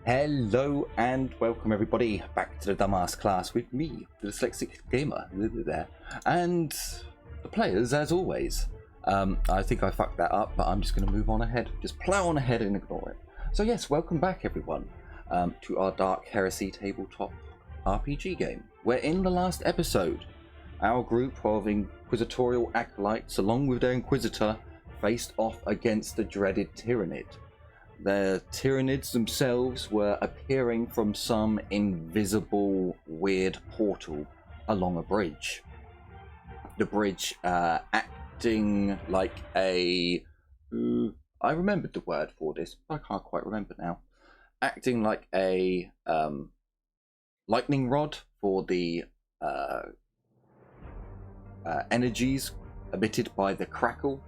Hello and welcome everybody back to the Dumbass class with me, the Dyslexic Gamer, there, and the players as always. I think I fucked that up, but I'm just going to move on ahead, just plow on ahead and ignore it. So yes, welcome back everyone to our Dark Heresy tabletop RPG game, where in the last episode, our group of Inquisitorial acolytes, along with their Inquisitor, faced off against the dreaded Tyrannid. The Tyranids themselves were appearing from some invisible, weird portal along a bridge. The bridge acting like a... I remembered the word for this, but I can't quite remember now. Acting like a lightning rod for the energies emitted by the crackle.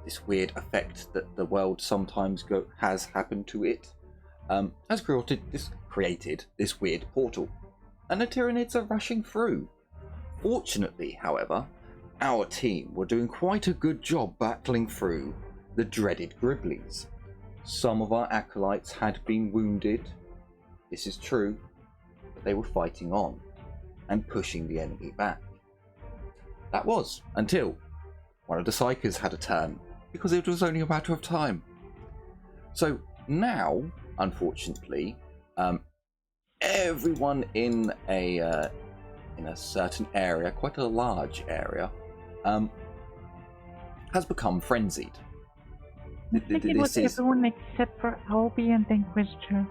This weird effect that the world sometimes has happened to it, has created this weird portal, and the Tyranids are rushing through. Fortunately, however, our team were doing quite a good job battling through the dreaded gribblies. Some of our acolytes had been wounded, this is true, but they were fighting on and pushing the enemy back. That was until one of the Psychers had a turn, because it was only a matter of time. So now, unfortunately, everyone in a certain area, quite a large area, has become frenzied. I think it was everyone except for Albie and the Inquisitor.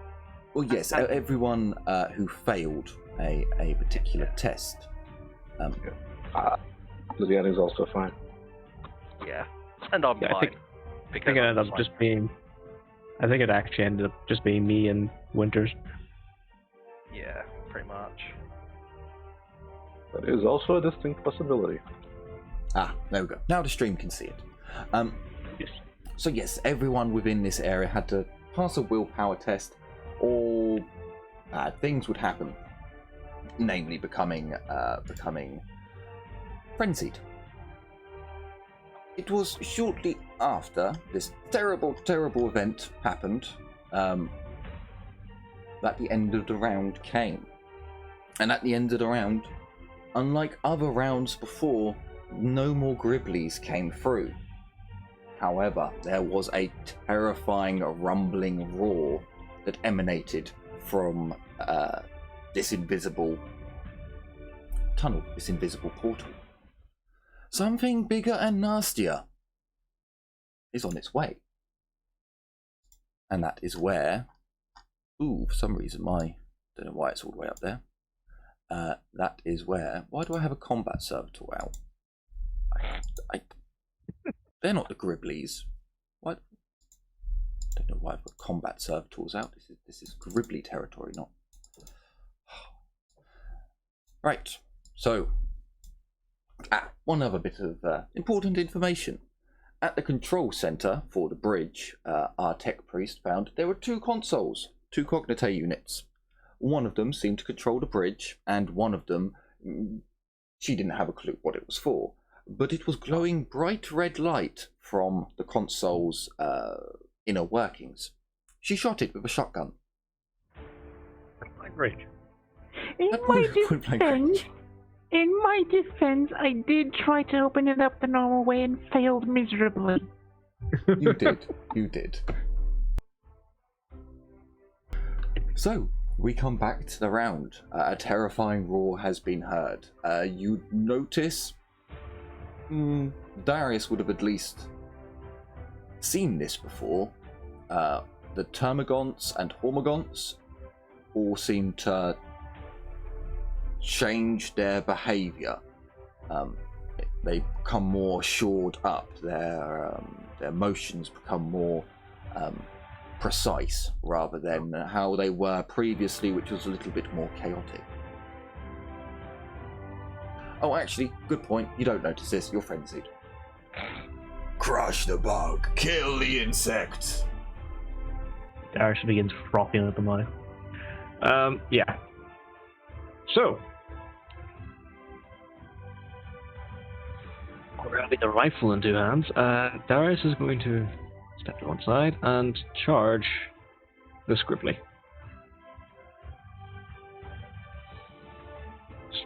Well, yes, everyone who failed a particular test. Liliana is also fine. Yeah. And I'm fine. I think it actually ended up just being me and Winters. Yeah, pretty much. That is also a distinct possibility. Ah, there we go. Now the stream can see it. Yes. So yes, everyone within this area had to pass a willpower test, or bad things would happen. Namely, becoming frenzied. It was shortly after this terrible, terrible event happened that the end of the round came. And at the end of the round, unlike other rounds before, no more gribblies came through. However, there was a terrifying rumbling roar that emanated from this invisible tunnel, this invisible portal. Something bigger and nastier is on its way. And that is where... Ooh, for some reason don't know why it's all the way up there. That is where... Why do I have a combat servitor out? They're not the gribblies. What? I don't know why I've got combat servitors out. This is gribbly territory, not... Right, so... one other bit of important information. At the control center for the bridge, our tech priest found there were two consoles, two cognite units. One of them seemed to control the bridge, and one of them, she didn't have a clue what it was for, but it was glowing bright red light from the console's inner workings. She shot it with a shotgun. Great. In my defense, I did try to open it up the normal way and failed miserably. You did. So, we come back to the round. A terrifying roar has been heard. You notice... Darius would have at least seen this before. The Termagants and Hormagants all seem to change their behaviour. They become more shored up. Their motions become more precise rather than how they were previously, which was a little bit more chaotic. Oh, actually, good point. You don't notice this. You're frenzied. Crush the bug. Kill the insect. Darius begins frothing at the mouth. Yeah. So, grabbing the rifle in two hands, Darius is going to step to one side and charge the Scribbly.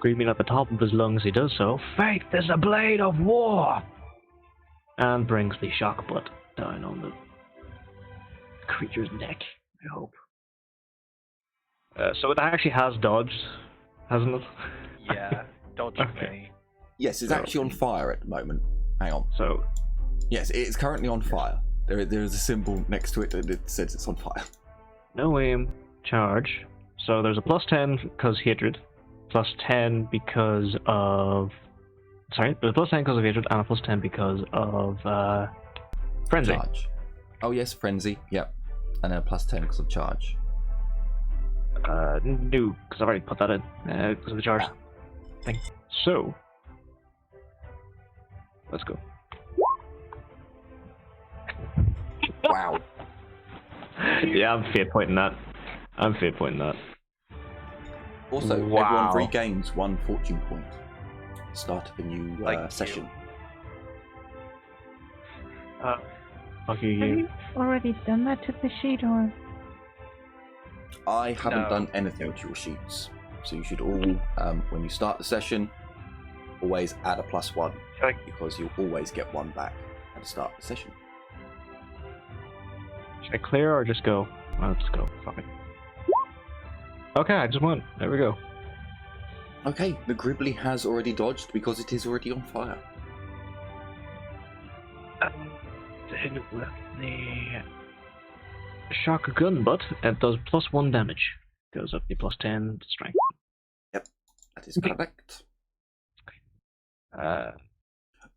screaming at the top of his lungs as he does so, "Faith is a blade of war!" And brings the shock butt down on the creature's neck, I hope. So it actually has dodged, hasn't it? Yeah, dodge Okay. me. Yes, it's actually on fire at the moment. Hang on. So, Yes, it's currently on fire. There is a symbol next to it that says it's on fire. no aim, charge. So there's a +10 because hatred, +10 because of... Sorry, there's a +10 because of hatred, and a +10 because of frenzy. Charge. Oh yes, frenzy. Yep. And then a +10 because of charge. No, because I've already put that in, because of the charge thing. So, let's go. Wow. Yeah, I'm fate pointing that. Also, Wow. everyone regains 1 fortune point. Start of a new Thank you. session. Fuck you, Have you. you already done that to the sheet, or? I haven't No. done anything to your sheets, so you should all, when you start the session, always add a +1 Okay. because you'll always get 1 back at the start of the session. Should I clear or just go? Let's go. Fuck it. Okay, I just won. There we go. Okay, the gribbly has already dodged because it is already on fire. Then with the shock gun butt, it does +1 damage. Goes up to +10 strength. That is correct.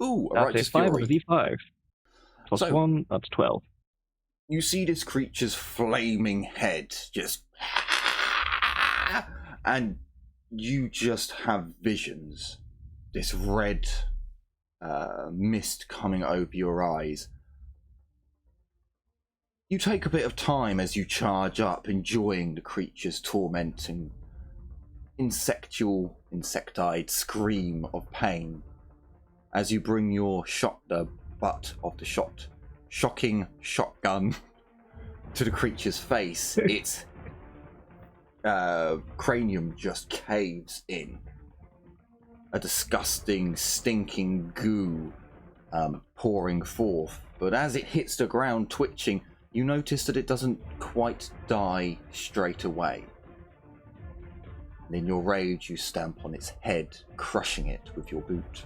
Ooh, a That's a righteous 5 on fury. the D5. So- +1, that's 12. You see this creature's flaming head just... And you just have visions. This red mist coming over your eyes. You take a bit of time as you charge up, enjoying the creature's tormenting, insectile scream of pain as you bring your the butt of the shocking shotgun to the creature's face. Its cranium just caves in. A disgusting, stinking goo pouring forth. But as it hits the ground, twitching, you notice that it doesn't quite die straight away. And in your rage, you stamp on its head, crushing it with your boot.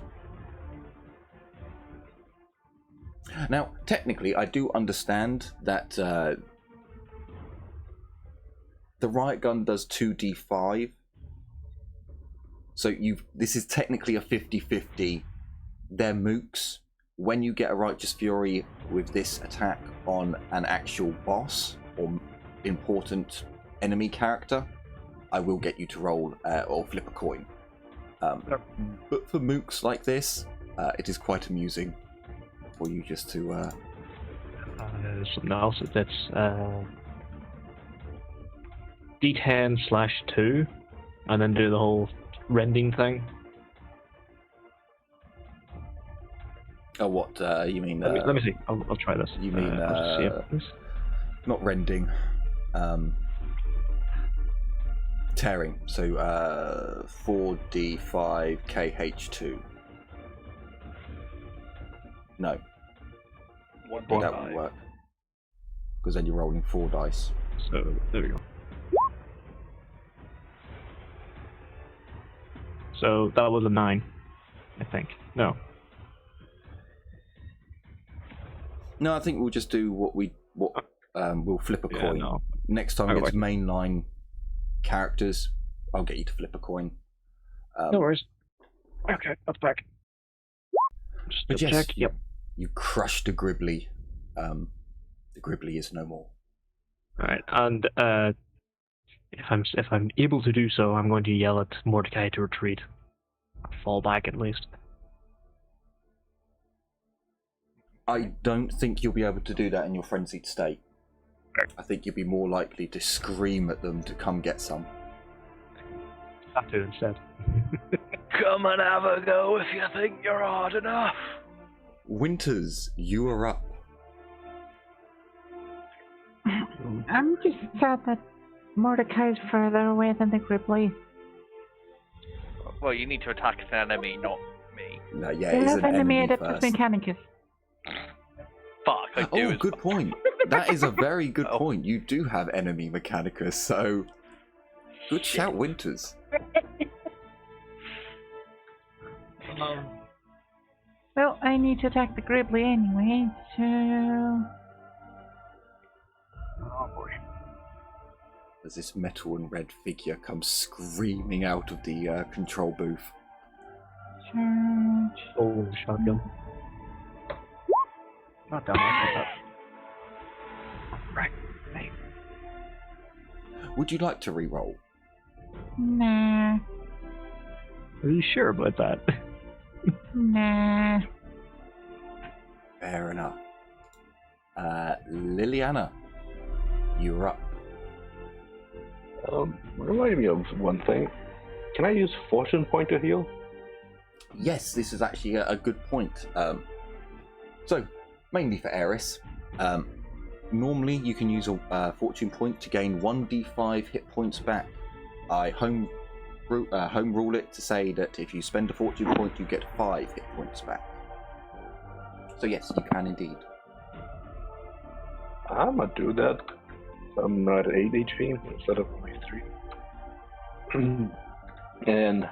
Now, technically, I do understand that the riot gun does 2d5. So this is technically a 50-50. They're mooks. When you get a Righteous Fury with this attack on an actual boss or important enemy character, I will get you to roll or flip a coin. But for mooks like this, it is quite amusing for you just to... Something else that's D10/2, and then do the whole rending thing. Oh, what you mean? Let me see. I'll try this. You mean I'll just see it, please. not rending, tearing. So 4d5 kh2. No, that won't work because then you're rolling 4 dice. So there we go. So that was a 9, I think. No. No, I think we'll just do what we'll flip a Yeah, coin. no. Next time Okay. it's mainline characters, I'll get you to flip a coin. No worries. Okay, that's back. Just But double yes, check. Yep. you crushed the gribbly. The gribbly is no more. All right, and if I'm able to do so, I'm going to yell at Mordecai to retreat. Fall back at least. I don't think you'll be able to do that in your frenzied state. I think you'll be more likely to scream at them to come get some. Have to instead. Come and have a go if you think you're hard enough. Winters, you are up. I'm just sad that Mordecai's further away than the Gribbly. Well, you need to attack an enemy, not me. No, yeah, You it's have an enemy enemy Adeptus first. Mechanicus. Fuck, I do. Oh, as good well. point. That is a very good Oh. point. You do have enemy Mechanicus, so good shout, Winters. Well, I need to attack the gribbly anyway, so... Oh boy. As this metal and red figure comes screaming out of the control booth. Charge... Oh, shotgun. Not down like that. Right. Hey. Would you like to re-roll? Nah. Are you sure about that? Nah. Fair enough. Liliana, you're up. Remind me of one thing. Can I use Fortune Point to heal? Yes, this is actually a good point. So, mainly for Eris, normally you can use a fortune point to gain 1d5 hit points back. I home rule it to say that if you spend a fortune point, you get 5 hit points back. So yes, you can indeed. I'm gonna do that. I'm not at 8 HP instead of only 3. And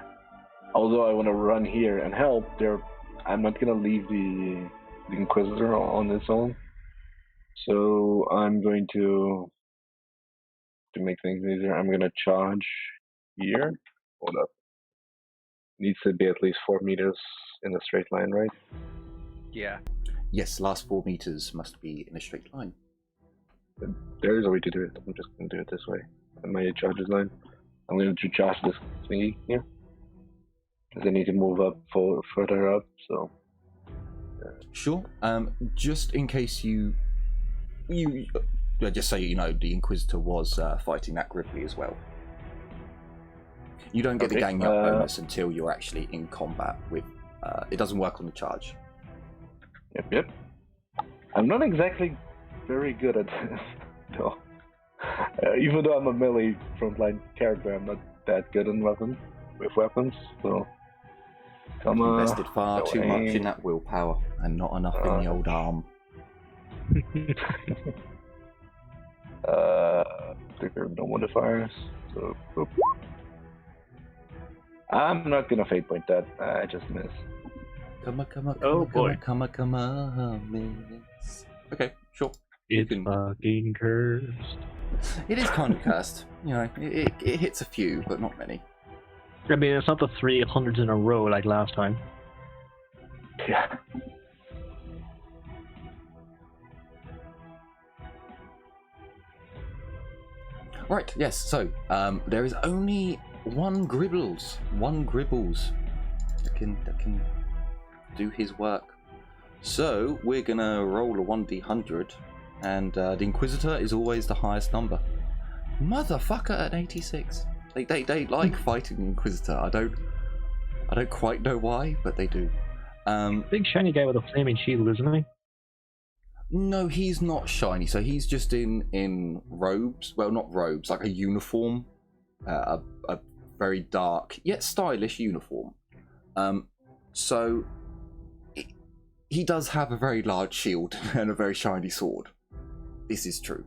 although I want to run here and help, I'm not gonna leave the Inquisitor on its own. So I'm going to make things easier. I'm gonna charge here. Hold up. Needs to be at least 4 meters in a straight line, right? Yeah. Yes, last 4 meters must be in a straight line. There is a way to do it. I'm just gonna do it this way. On my charges line. I'm going to charge this thingy here. Because I need to move up further up, so. Sure. Just in case you just so you know, the Inquisitor was fighting that gribbly as well. You don't get the gang up bonus until you're actually in combat with. It doesn't work on the charge. Yep. I'm not exactly very good at this, though. Even though I'm a melee frontline character, I'm not that good with weapons, so. You invested far too much in that willpower and not enough in the old arm. There are no modifiers, so. Boop. I'm not gonna fate point that. I just miss. Come on, Oh, boy. come on, miss. Okay, sure. It's can- fucking cursed. It is kind of cursed. You know, it hits a few, but not many. I mean, it's not the 300s in a row like last time. Yeah. Right, yes, so there is only one Gribbles that can do his work. So we're gonna roll a 1d100, and the Inquisitor is always the highest number. Motherfucker at 86. They like fighting the Inquisitor. I don't quite know why, but they do. Big shiny guy with a flaming shield, isn't he? No, he's not shiny. So he's just in robes. Well, not robes, like a uniform, a very dark yet stylish uniform. So he does have a very large shield and a very shiny sword. This is true.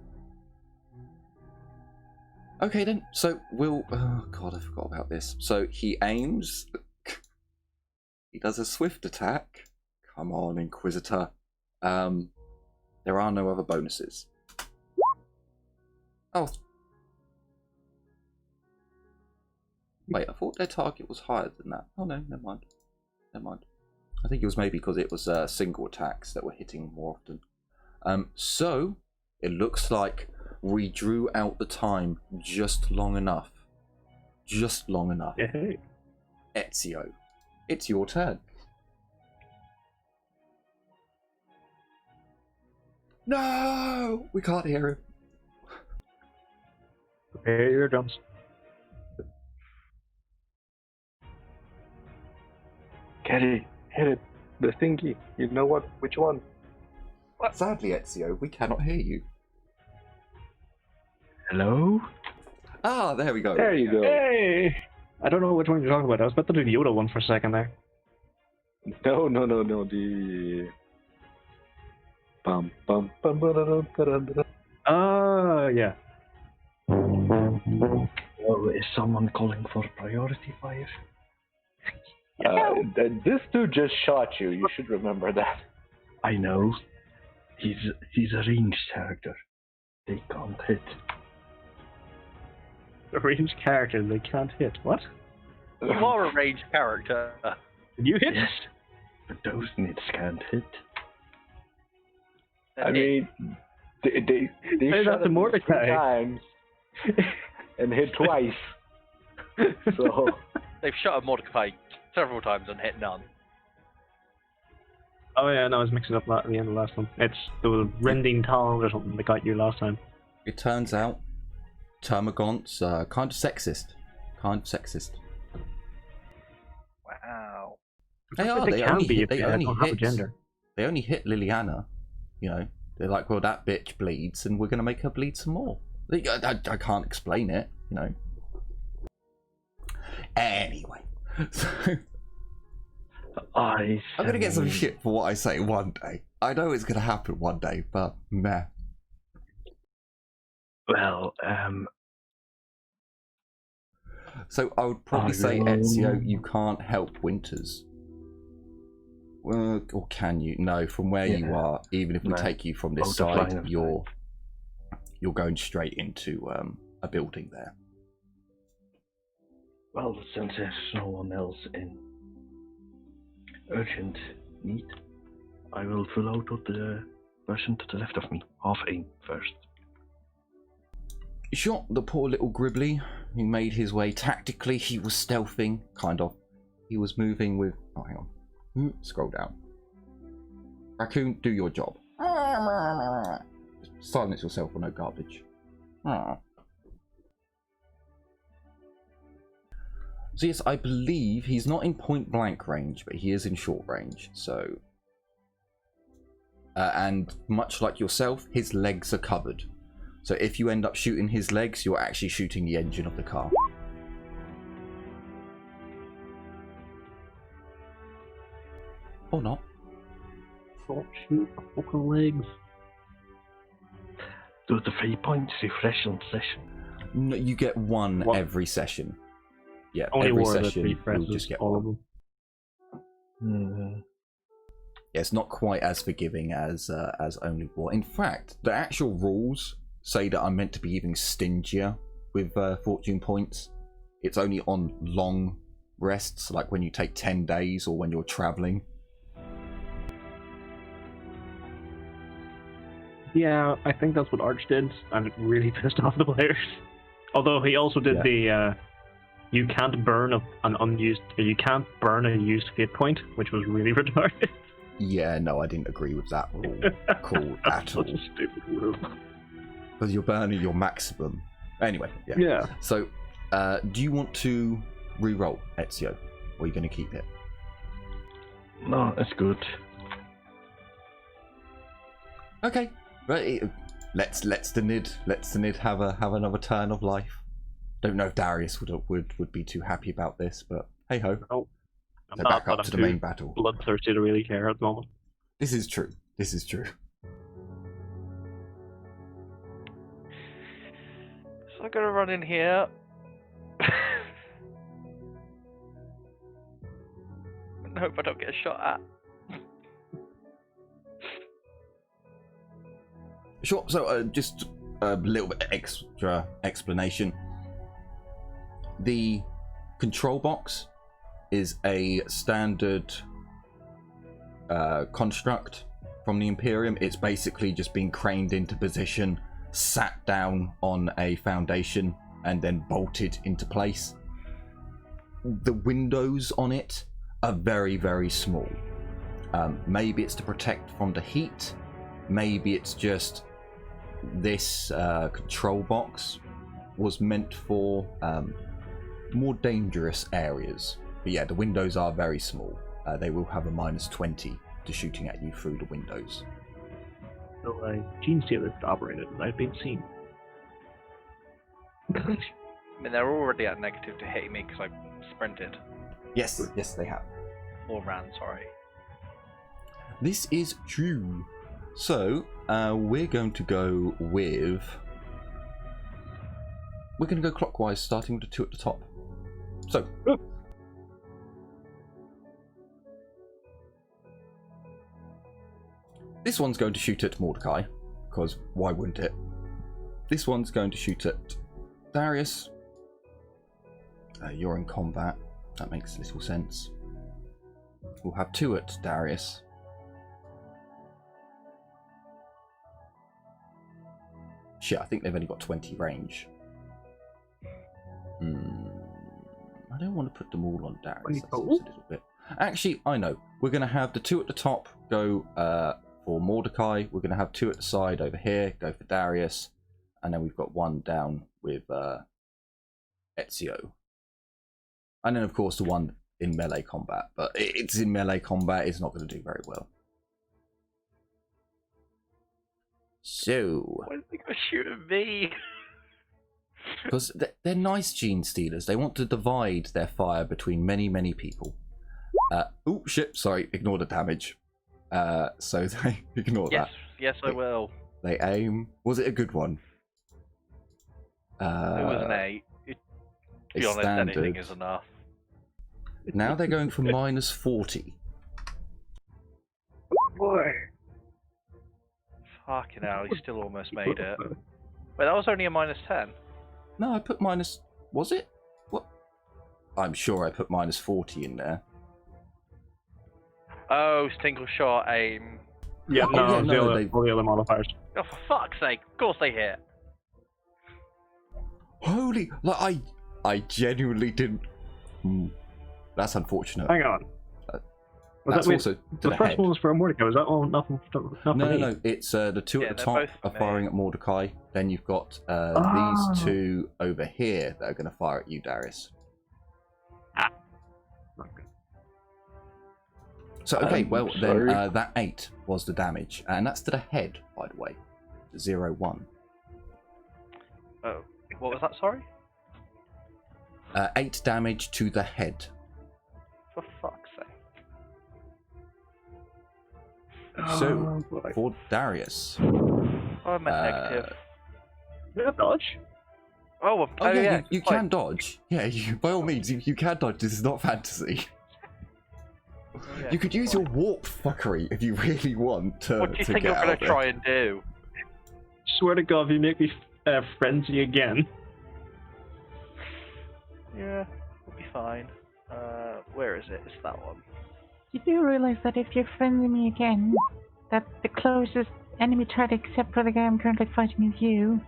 Okay then. So we'll. Oh god, I forgot about this. So he aims. He does a swift attack. Come on, Inquisitor. There are no other bonuses. Oh. Wait, I thought their target was higher than that. Oh no, never mind. I think it was maybe because it was single attacks that were hitting more often. So, it looks like we drew out the time just long enough. Hey. Ezio, it's your turn. No! We can't hear him. Prepare your drums. Caddy, hit it. The thingy. You know what? Which one? Sadly, Ezio, we cannot hear you. Hello? Ah, there we go. There you go. Hey! I don't know which one you're talking about. I was about to do the Yoda one for a second there. No, the... Bum, bum, bum, ba-da-dum, ba-da-dum. Yeah. Oh, is someone calling for priority fire? This dude just shot you. You should remember that. I know. He's a ranged character. They can't hit. A ranged character, they can't hit. What? You are a ranged character. Did you hit? Yes, but those nits can't hit. I mean, they Say shot that to at me Mordecai. 3 times and hit twice. So They've shot at Mordecai several times and hit none. Oh yeah, no, I was mixing up at the end of the last one. It's the rending tongue or something that got you last time. It turns out Termagant's kind of sexist. Wow. They are. They They can only be hit, if they they only don't have a hit, gender. They only hit Liliana. You know, they're like, well, that bitch bleeds, and we're gonna make her bleed some more. I can't explain it. You know. Anyway, so I'm gonna get some shit for what I say one day. I know it's gonna happen one day, but meh. Well, So I would probably say, Ezio, you can't help Winters. Well, or can you? No, from where you are, even if we take you from this side, you're going straight into a building there. well, since there's no one else in urgent need, I will fill out with the person to the left of me. Half aim first. Shot the poor little gribbly who made his way tactically. He was stealthing, kind of. He was moving with... Oh, hang on. Scroll down. Raccoon, do your job. Just silence yourself or no garbage. So yes, I believe he's not in point blank range, but he is in short range. So, and much like yourself, his legs are covered. So if you end up shooting his legs, you're actually shooting the engine of the car. Or not. Don't shoot fucking legs. Do the 3 points refresh on session. No, you get one What? every session. Yeah, Only every war that session you'll refreshes just get all one. of them. Yeah, it's not quite as forgiving as only war. In fact, the actual rules say that I'm meant to be even stingier with fortune points. It's only on long rests, like when you take 10 days or when you're traveling. Yeah, I think that's what Arch did, and it really pissed off the players. Although he also did the you can't burn a used fate point, which was really retarded. Yeah, no, I didn't agree with that rule. Cool at all. Such a stupid rule. Because you're burning your maximum. Anyway, yeah. Yeah. So, do you want to re-roll, Ezio? Or are you going to keep it? No, it's good. Okay. Right. Let's the Nid have another turn of life. Don't know if Darius would be too happy about this, but hey ho. Oh, So back up to the main battle. Bloodthirsty to really care at the moment. This is true. So I'm gonna run in here. And hope I don't get shot at. Sure. So just a little bit extra explanation. The control box is a standard construct from the Imperium. It's basically just been craned into position, sat down on a foundation, and then bolted into place. The windows on it are very, very small. Maybe it's to protect from the heat. Maybe it's just this control box was meant for more dangerous areas. But yeah, the windows are very small. They will have a -20 to shooting at you through the windows. So Gene Stealer operated, and I've been seen. I mean, they're already at negative to hitting me because I sprinted. Yes, they have. Or ran, sorry. This is true. So, we're going to go with... We're going to go clockwise, starting with the 2 at the top. So... This one's going to shoot at Mordecai, because why wouldn't it? This one's going to shoot at Darius. You're in combat. That makes little sense. We'll have 2 at Darius. Shit, I think they've only got 20 range. I don't want to put them all on Darius. That seems a little bit. Actually, I know. We're going to have the 2 at the top go for Mordecai. We're going to have 2 at the side over here go for Darius. And then we've got 1 down with Ezio. And then, of course, the 1 in melee combat. But it's in melee combat. It's not going to do very well. So... Why did they go shoot at me? Because they're nice gene stealers. They want to divide their fire between many, many people. Oh, shit. Sorry. Ignore the damage. So they ignore that. Yes, I will. They aim. Was it a good one? It was an 8. To be honest, anything is enough. Now they're going for minus 40. Boy. Fucking hell, he still almost made it. Wait, that was only a minus 10. No, I put minus... Was it? What? I'm sure I put minus 40 in there. Oh, single shot aim. Yeah, Oh, yeah, no, all the other modifiers. Oh, for fuck's sake. Of course they hit. Holy... Like, I genuinely didn't... That's unfortunate. Hang on. That's also to the first one was for Mordecai. Was that one nothing? No. It's the 2 at the top are firing at Mordecai. Then you've got these 2 over here that are going to fire at you, Darius. So okay, well then that 8 was the damage, and that's to the head, by the way. 0-1. Oh, what was that? Sorry. 8 damage to the head. For fuck's sake. So, for Darius. I'm at negative. Did I dodge? Oh yeah, you can dodge. Yeah, by all means, you can dodge. This is not fantasy. Yeah, you could use your warp fuckery if you really want to. What do you think you're going to try and do? Swear to God, if you make me frenzy again. Yeah, we'll be fine. Where is it? It's that one. You do realize that if you're friendly me again, that the closest enemy target except for the guy I'm currently fighting is you.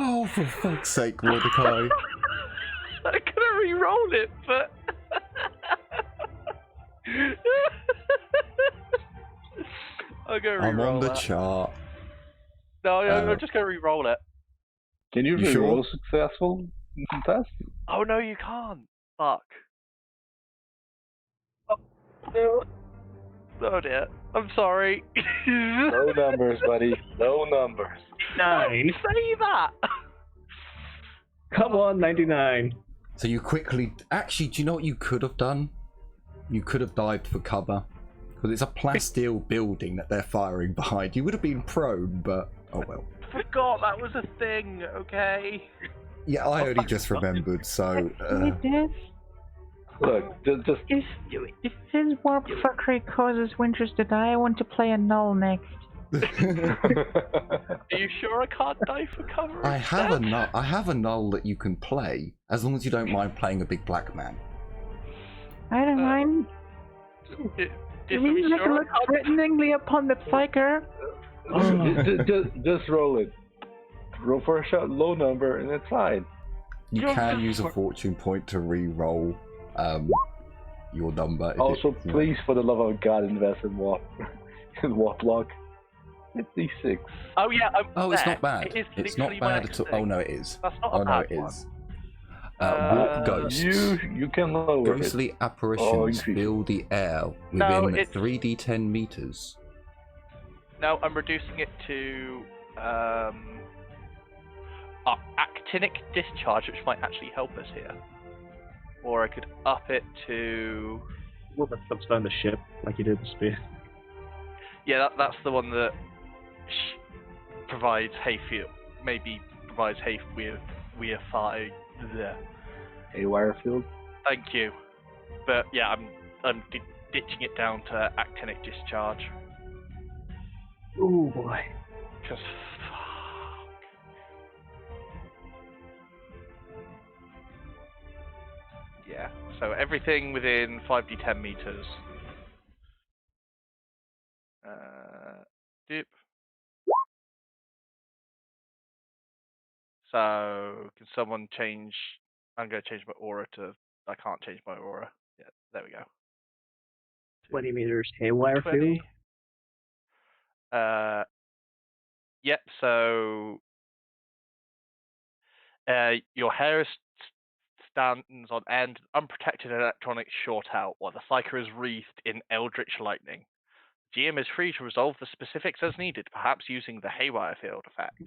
Oh, for fuck's sake, Mordecai. I could have re-rolled it, but... I'm on the chart. No, I'm just going to re-roll it. Can you re-roll successful test? Oh no, you can't. Fuck. Oh dear. I'm sorry. No numbers, buddy. No numbers. 9. Say that. Come on, 99. So you quickly... Actually, do you know what you could have done? You could have dived for cover. Because it's a plasteel building that they're firing behind. You would have been prone, but... Oh well. I forgot that was a thing, okay? Yeah, I only just remembered, so... Look, just... If his warp fuckery causes Winters to die, I want to play a null next. Are you sure I can't die for cover? I have a null that you can play, as long as you don't mind playing a big black man. I don't mind. You mean I can look threateningly upon the psyker? Just roll it. Roll for a shot, low number, and it's fine. You can use a fortune point to re-roll your number. Also, please, for the love of God, invest in warp block. 56. Oh yeah. Oh, it's not bad. It is it's not bad at all. Oh no, it is. That's not oh a no, bad it one. is. Warp ghosts. You can lower it. Ghostly apparitions increase. fill the air No, within it's- 3d10 meters. No, I'm reducing it to actinic discharge, which might actually help us here. Or I could up it to... Well, that stuff's down the ship, like you did the spear. Yeah, that's the one that provides hay field. Maybe provides hay via fire. Haywire field. Thank you. But yeah, I'm ditching it down to actinic discharge. Oh boy. Because yeah, so everything within 5d10 meters. Dip. So, can someone change? I'm going to change my aura to. I can't change my aura. Yeah, there we go. 20 meters haywire 20. field. Yep, so. Your Heresy stands on end, unprotected electronics short out, while the Psyker is wreathed in eldritch lightning. GM is free to resolve the specifics as needed, perhaps using the haywire field effect.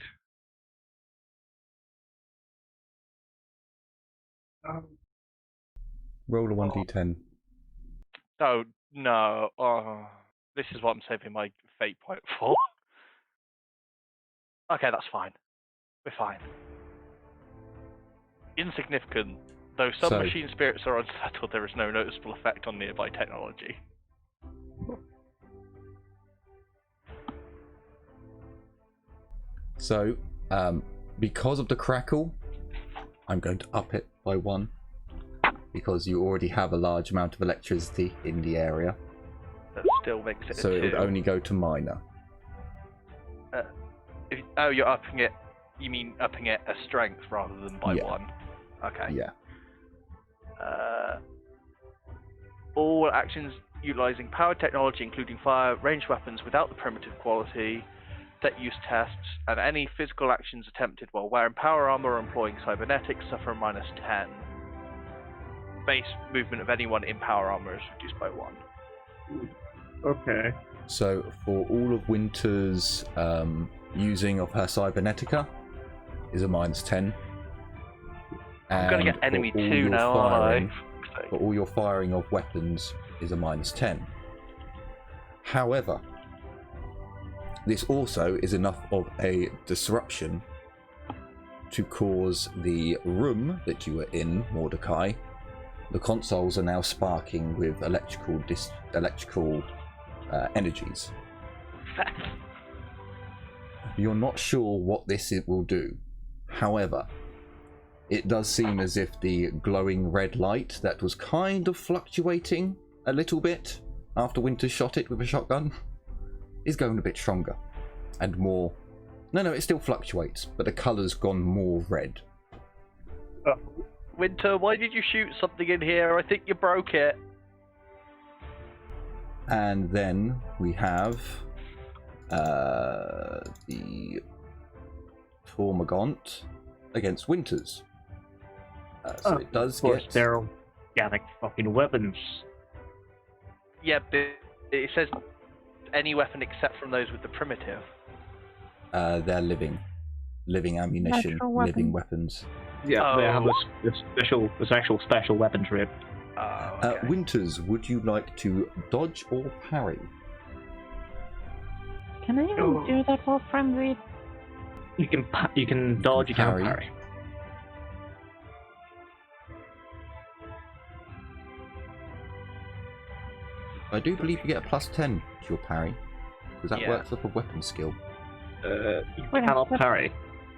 Roll a 1d10. Oh, no. Oh, this is what I'm saving my fate point for. Okay, that's fine. We're fine. Insignificant. Though some So- machine spirits are unsettled, there is no noticeable effect on nearby technology. So, because of the crackle, I'm going to up it by 1. Because you already have a large amount of electricity in the area. That still makes it So a it 2. would only go to minor. Oh, you're upping it. You mean upping it a strength rather than by Yeah. 1? Okay. Yeah. All actions utilizing powered technology, including fire, ranged weapons without the primitive quality, set use tests, and any physical actions attempted while wearing power armor or employing cybernetics suffer a -10. Base movement of anyone in power armor is reduced by 1. Okay. So for all of Winter's using of her cybernetica is a -10. I'm gonna get And for enemy all 2 your now, aren't firing- I? For all your firing of weapons is a -10. However, this also is enough of a disruption to cause the room that you were in, Mordecai. The consoles are now sparking with electrical energies. You're not sure what this will do. However, it does seem as if the glowing red light that was kind of fluctuating a little bit after Winter shot it with a shotgun is going a bit stronger and more. No, it still fluctuates, but the color's gone more red. Winter, why did you shoot something in here? I think you broke it. And then we have the Tormagant against Winters. So it does Of course, get. they're organic fucking weapons. Yeah, but it says any weapon except from those with the primitive. They're living ammunition, Natural living weapons. Yeah, they have Oh. this actual special weaponry. Oh, okay. Winters, would you like to dodge or parry? Can I even do that while frenzied? You can dodge, you parry. can parry. I do believe you get a +10 to your parry, because that Yeah. works off a weapon skill. You Wait, cannot what? parry.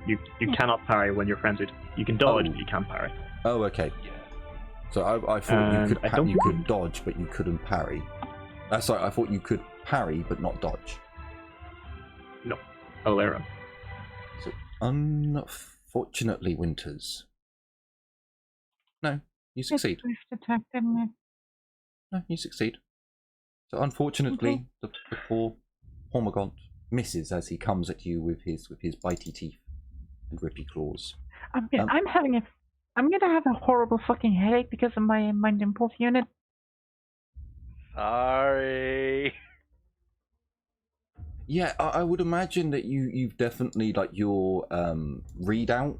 You cannot parry when you're frenzied. You can dodge, Oh. but you can't parry. Oh, okay. Yeah. So I thought And you could I don't you could dodge, but you couldn't parry. Sorry, I thought you could parry but not dodge. Alera. So unfortunately, Winters. No, you succeed. Swift attack, didn't it? No, you succeed. So unfortunately, Okay. the poor Hormagant misses as he comes at you with his bitey teeth and rippy claws. I'm having a I'm gonna have a horrible fucking headache because of my mind impulse unit. Sorry. Yeah, I would imagine that you've definitely like your readout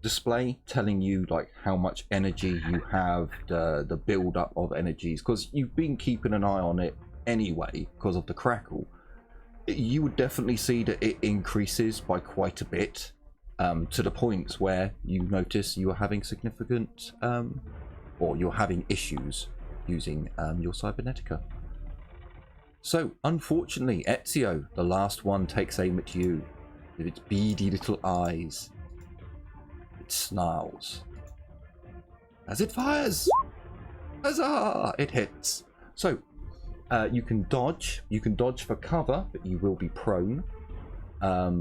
display telling you like how much energy you have, the build up of energies, because you've been keeping an eye on it anyway because of the crackle. You would definitely see that it increases by quite a bit, to the points where you notice you are having significant or you're having issues using your cybernetica. So, unfortunately, Ezio, the last one, takes aim at you with its beady little eyes. It snarls as it fires. Huzzah! It hits. So, you can dodge. You can dodge for cover, but you will be prone. There are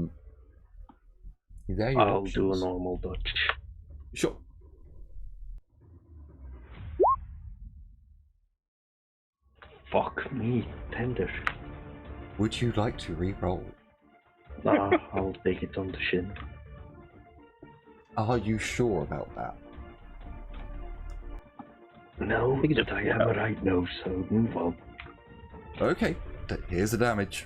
your I'll options. do a normal dodge. Sure. Fuck me, tender. Would you like to re-roll? Nah, I'll take it on the shin. Are you sure about that? No, but I am right now, so move on. Okay, here's the damage.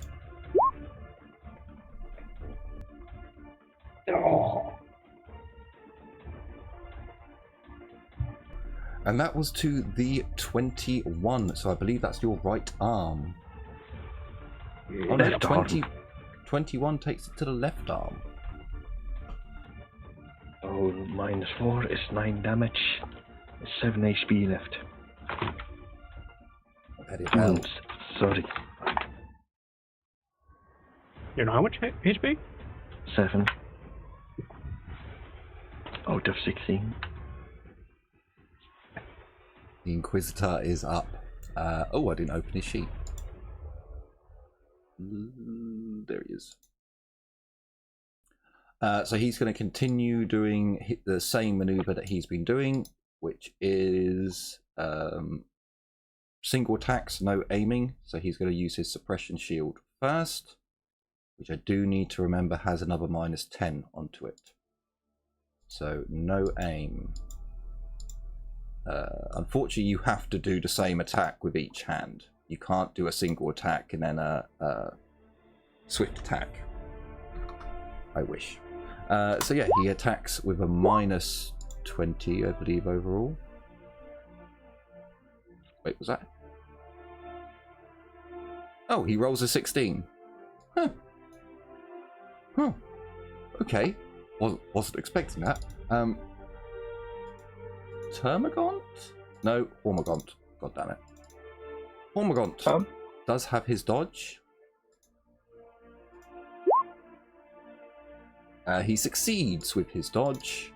Oh. And that was to the 21, so I believe that's your right arm. Oh no, Left arm. 21 takes it to the left arm. Oh, -4 is 9 damage. 7 HP left. Very well. Oops, sorry. You know how much HP? 7 out of 16. The Inquisitor is up. Oh, I didn't open his sheet. There he is. So he's going to continue doing the same maneuver that he's been doing, which is single attacks, no aiming. So he's going to use his suppression shield first, which I do need to remember has another -10 onto it. So no aim. Unfortunately, you have to do the same attack with each hand. You can't do a single attack and then a swift attack. I wish. So yeah, he attacks with a -20, I believe, overall. Wait, was that? Oh, he rolls a 16. Huh. Huh. Okay. Wasn't expecting that. Termagant? No, Hormagaunt. God damn it. Hormagaunt does have his dodge. He succeeds with his dodge.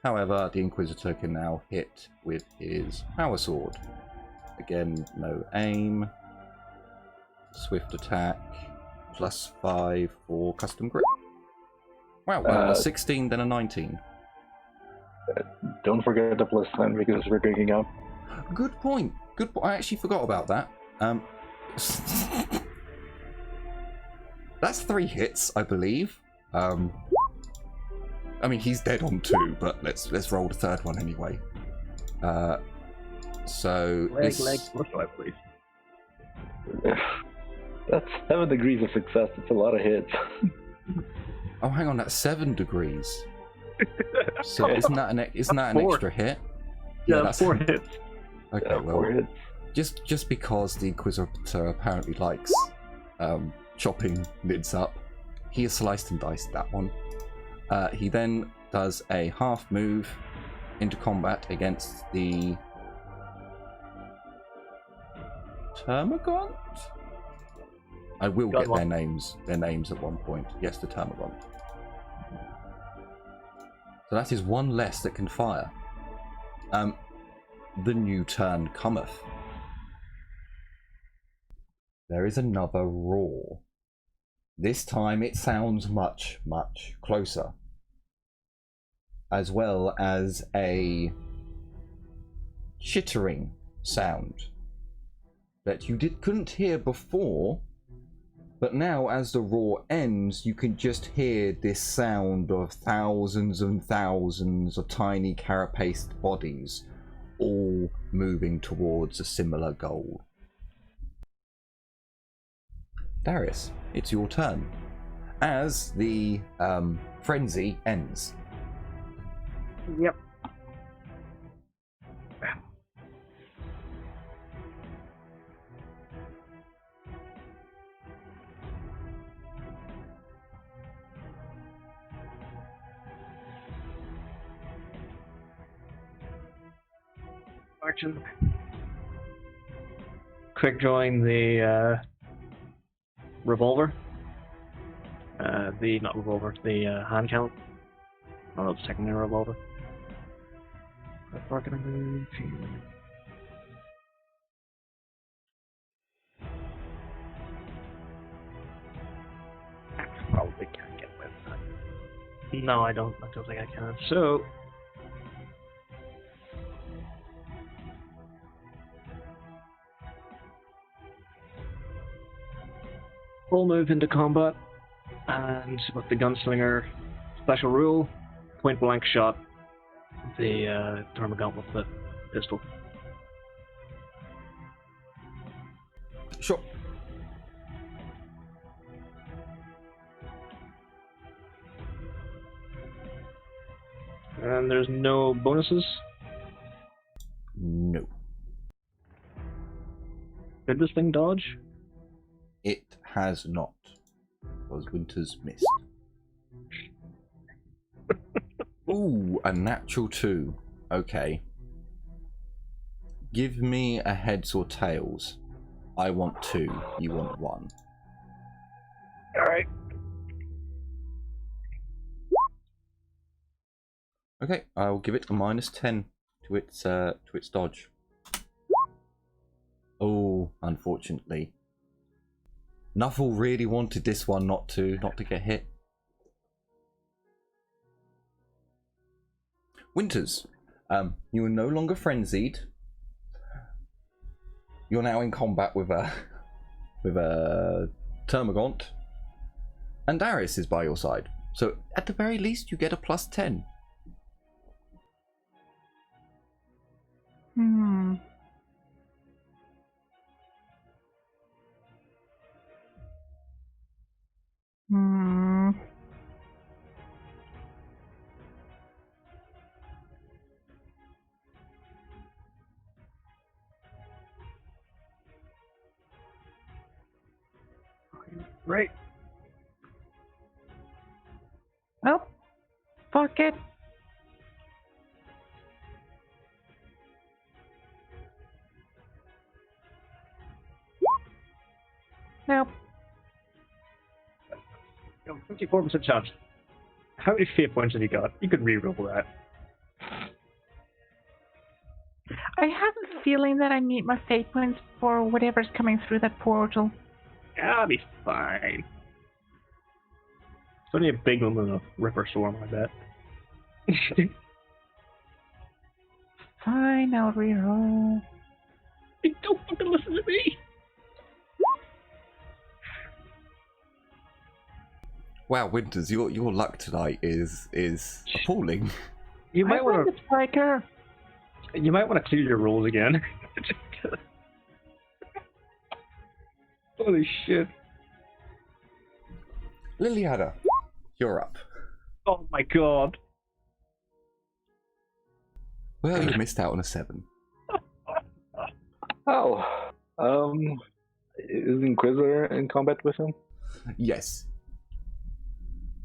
However, the Inquisitor can now hit with his power sword. Again, no aim. Swift attack. +5 for custom grip. Wow, a 16, then a 19. Don't forget the +10 because we're picking up. Good point. Good point. I actually forgot about that. That's 3 hits, I believe. I mean, he's dead on 2, but let's roll the third one anyway. So Leg, +5, please. That's 7 degrees of success. It's a lot of hits. Oh, hang on, that's 7 degrees. So isn't that an extra hit? Yeah, that's 4 hits. Okay, Yeah, well, 4 hits. just because the Inquisitor apparently likes chopping lids up, he has sliced and diced that one. He then does a half move into combat against the Termagant? I will get their names at one point. Yes, the Termagant. So that is one less that can fire. The new turn cometh. There is another roar. This time it sounds much, much closer. As well as a chittering sound that you couldn't hear before, But now, as the roar ends, you can just hear this sound of thousands and thousands of tiny carapaced bodies, all moving towards a similar goal. Darius, it's your turn. As the frenzy ends. Yep. Action. Quick drawing the revolver. Not revolver, the hand cannon. Oh, the secondary revolver. How far can I move? I probably can't get with that. No, I don't think I can. So. Full move into combat, and with the gunslinger special rule, point blank shot the termagant with the pistol. Sure. And there's no bonuses. No. Did this thing dodge? It has not. Was Winters missed. Ooh, a natural 2. Okay. Give me a heads or tails. I want 2. You want 1. Alright. Okay, I'll give it a -10 to its dodge. Oh, unfortunately. Nuffle really wanted this one not to get hit. Winters, you are no longer frenzied. You're now in combat with a termagant, and Darius is by your side. So at the very least, you get a +10. Right. Oh, fuck it. Nope. 54% chance. How many fate points have you got? You could reroll that. I have a feeling that I need my fate points for whatever's coming through that portal. I'll be fine. It's only a big one with a Ripper Swarm, I bet. Fine, I'll reroll. Hey, don't fucking listen to me! Wow, Winters, your luck tonight is appalling. You might want the striker. You might want to clear your rolls again. Holy shit. Liliana, you're up. Oh my god. Well, you missed out on a 7. Oh, is Inquisitor in combat with him? Yes.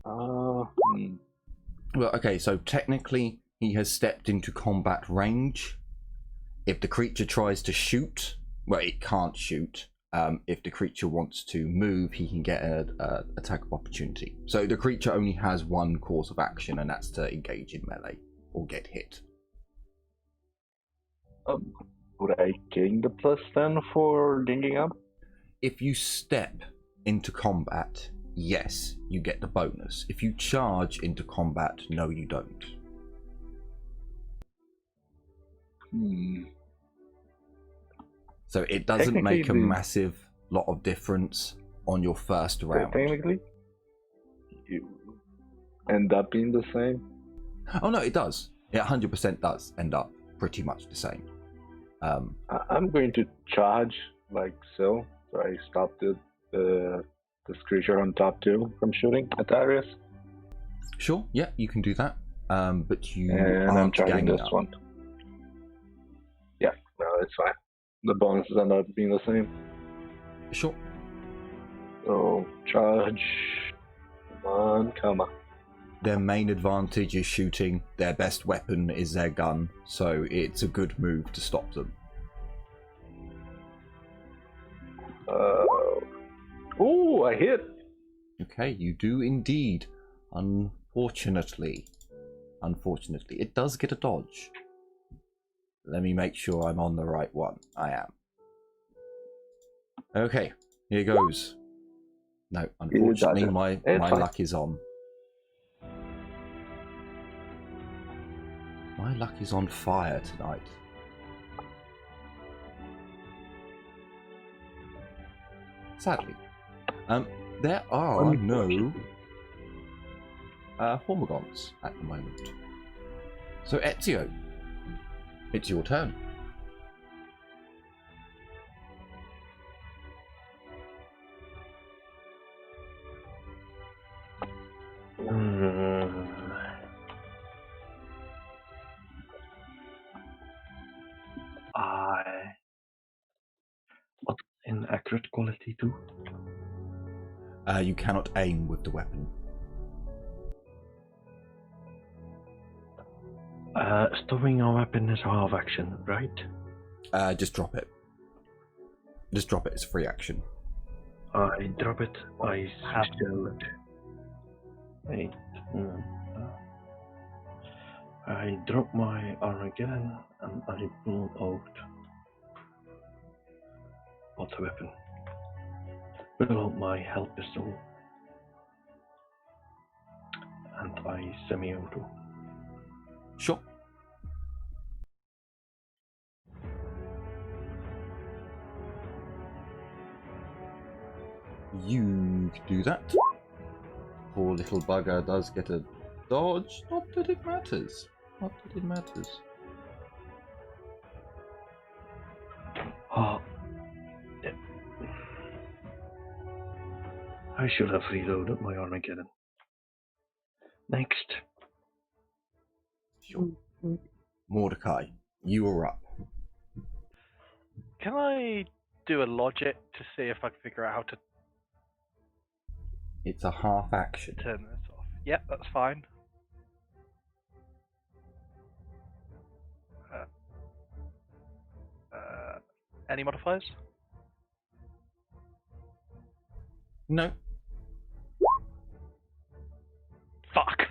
Hmm. Well, okay, so technically he has stepped into combat range. If the creature tries to shoot, well, it can't shoot. If the creature wants to move, he can get an attack of opportunity. So the creature only has one course of action, and that's to engage in melee or get hit. Would I gain the +10 for ganging up? If you step into combat, yes, you get the bonus. If you charge into combat, no, you don't. So it doesn't make a massive lot of difference. on your first round. Technically, you end up being the same. Oh no, it does. It 100% does end up pretty much the same. I'm going to charge like so. So I stop this creature on top 2 from shooting at Darius. Sure, yeah, you can do that. But you And I'm aren't charging ganging this up. one. Yeah, no, it's fine. The bonuses end up being the same. Sure. So charge. Come on. Their main advantage is shooting. Their best weapon is their gun, so it's a good move to stop them. Oh, I hit. Okay, you do indeed. Unfortunately, it does get a dodge. Let me make sure I'm on the right one. I am. Okay, here goes. No, unfortunately, my fine. luck is on. My luck is on fire tonight. Sadly. There are no Hormigons at the moment. So Ezio, it's your turn. What in accurate quality too? You cannot aim with the weapon. Stowing a weapon is half action, right? Just drop it. Just drop it. It's a free action. I drop it. I shoot. Wait. I drop my Armageddon and I pull out what weapon? Pull out my hell pistol and I semi-auto. Sure. You can do that. Poor little bugger does get a dodge. Not that it matters. Not that it matters. Oh. I should have reloaded my Armageddon. Next. Sure. Mordecai, you are up. Can I do a logic to see if I can figure out how to It's a half action. turn this off? Yep, that's fine. Any modifiers? No. Fuck.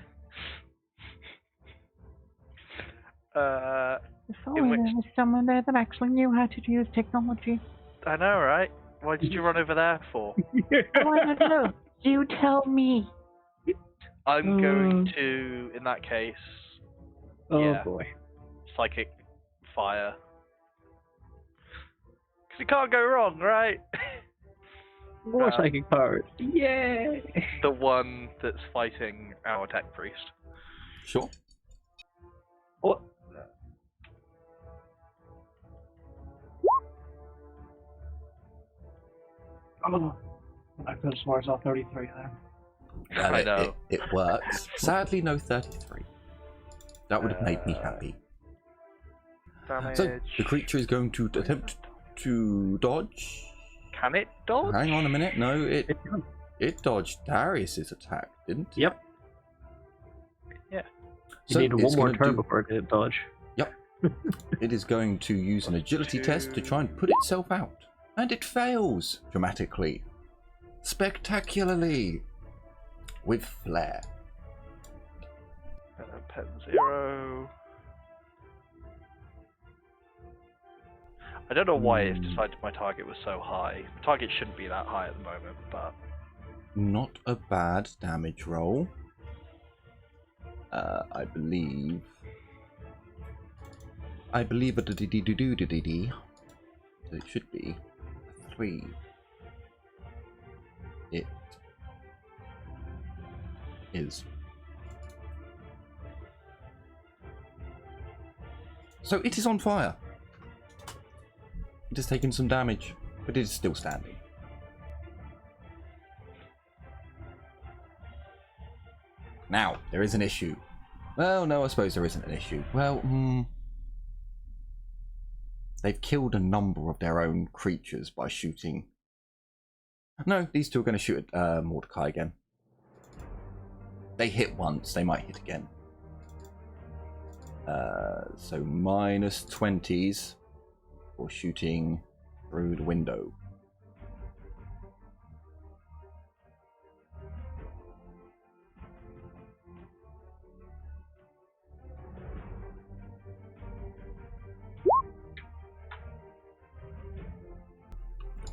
If only there was someone there that actually knew how to use technology. I know, right? What did you run over there for? I don't know. You tell me. I'm going to, in that case, yeah, boy. psychic fire. Because it can't go wrong, right? More psychic powers. Yay! The one that's fighting our tech priest. Sure. What? Oh, I could have sworn I saw 33 there. Well, I know. It works. Sadly, no 33. That would have made me happy. Damage. So, the creature is going to attempt to dodge. Can it dodge? Hang on a minute. No, it dodged Darius's attack, didn't it? Yep. Yeah. You So need it's one more gonna turn do- before it can dodge. Yep. It is going to use an agility test to try and put itself out. And it fails dramatically. Spectacularly. With flair. Pen 0. I don't know why it's decided my target was so high. The target shouldn't be that high at the moment, but Not a bad damage roll. I believe it should be 3. it is. So it is on fire. It has taken some damage, but it is still standing. Now, there is an issue. Well, no, I suppose there isn't an issue. Well, they've killed a number of their own creatures by shooting. No, these two are going to shoot at Mordecai again. They hit once, they might hit again. So minus 20s for shooting through the window.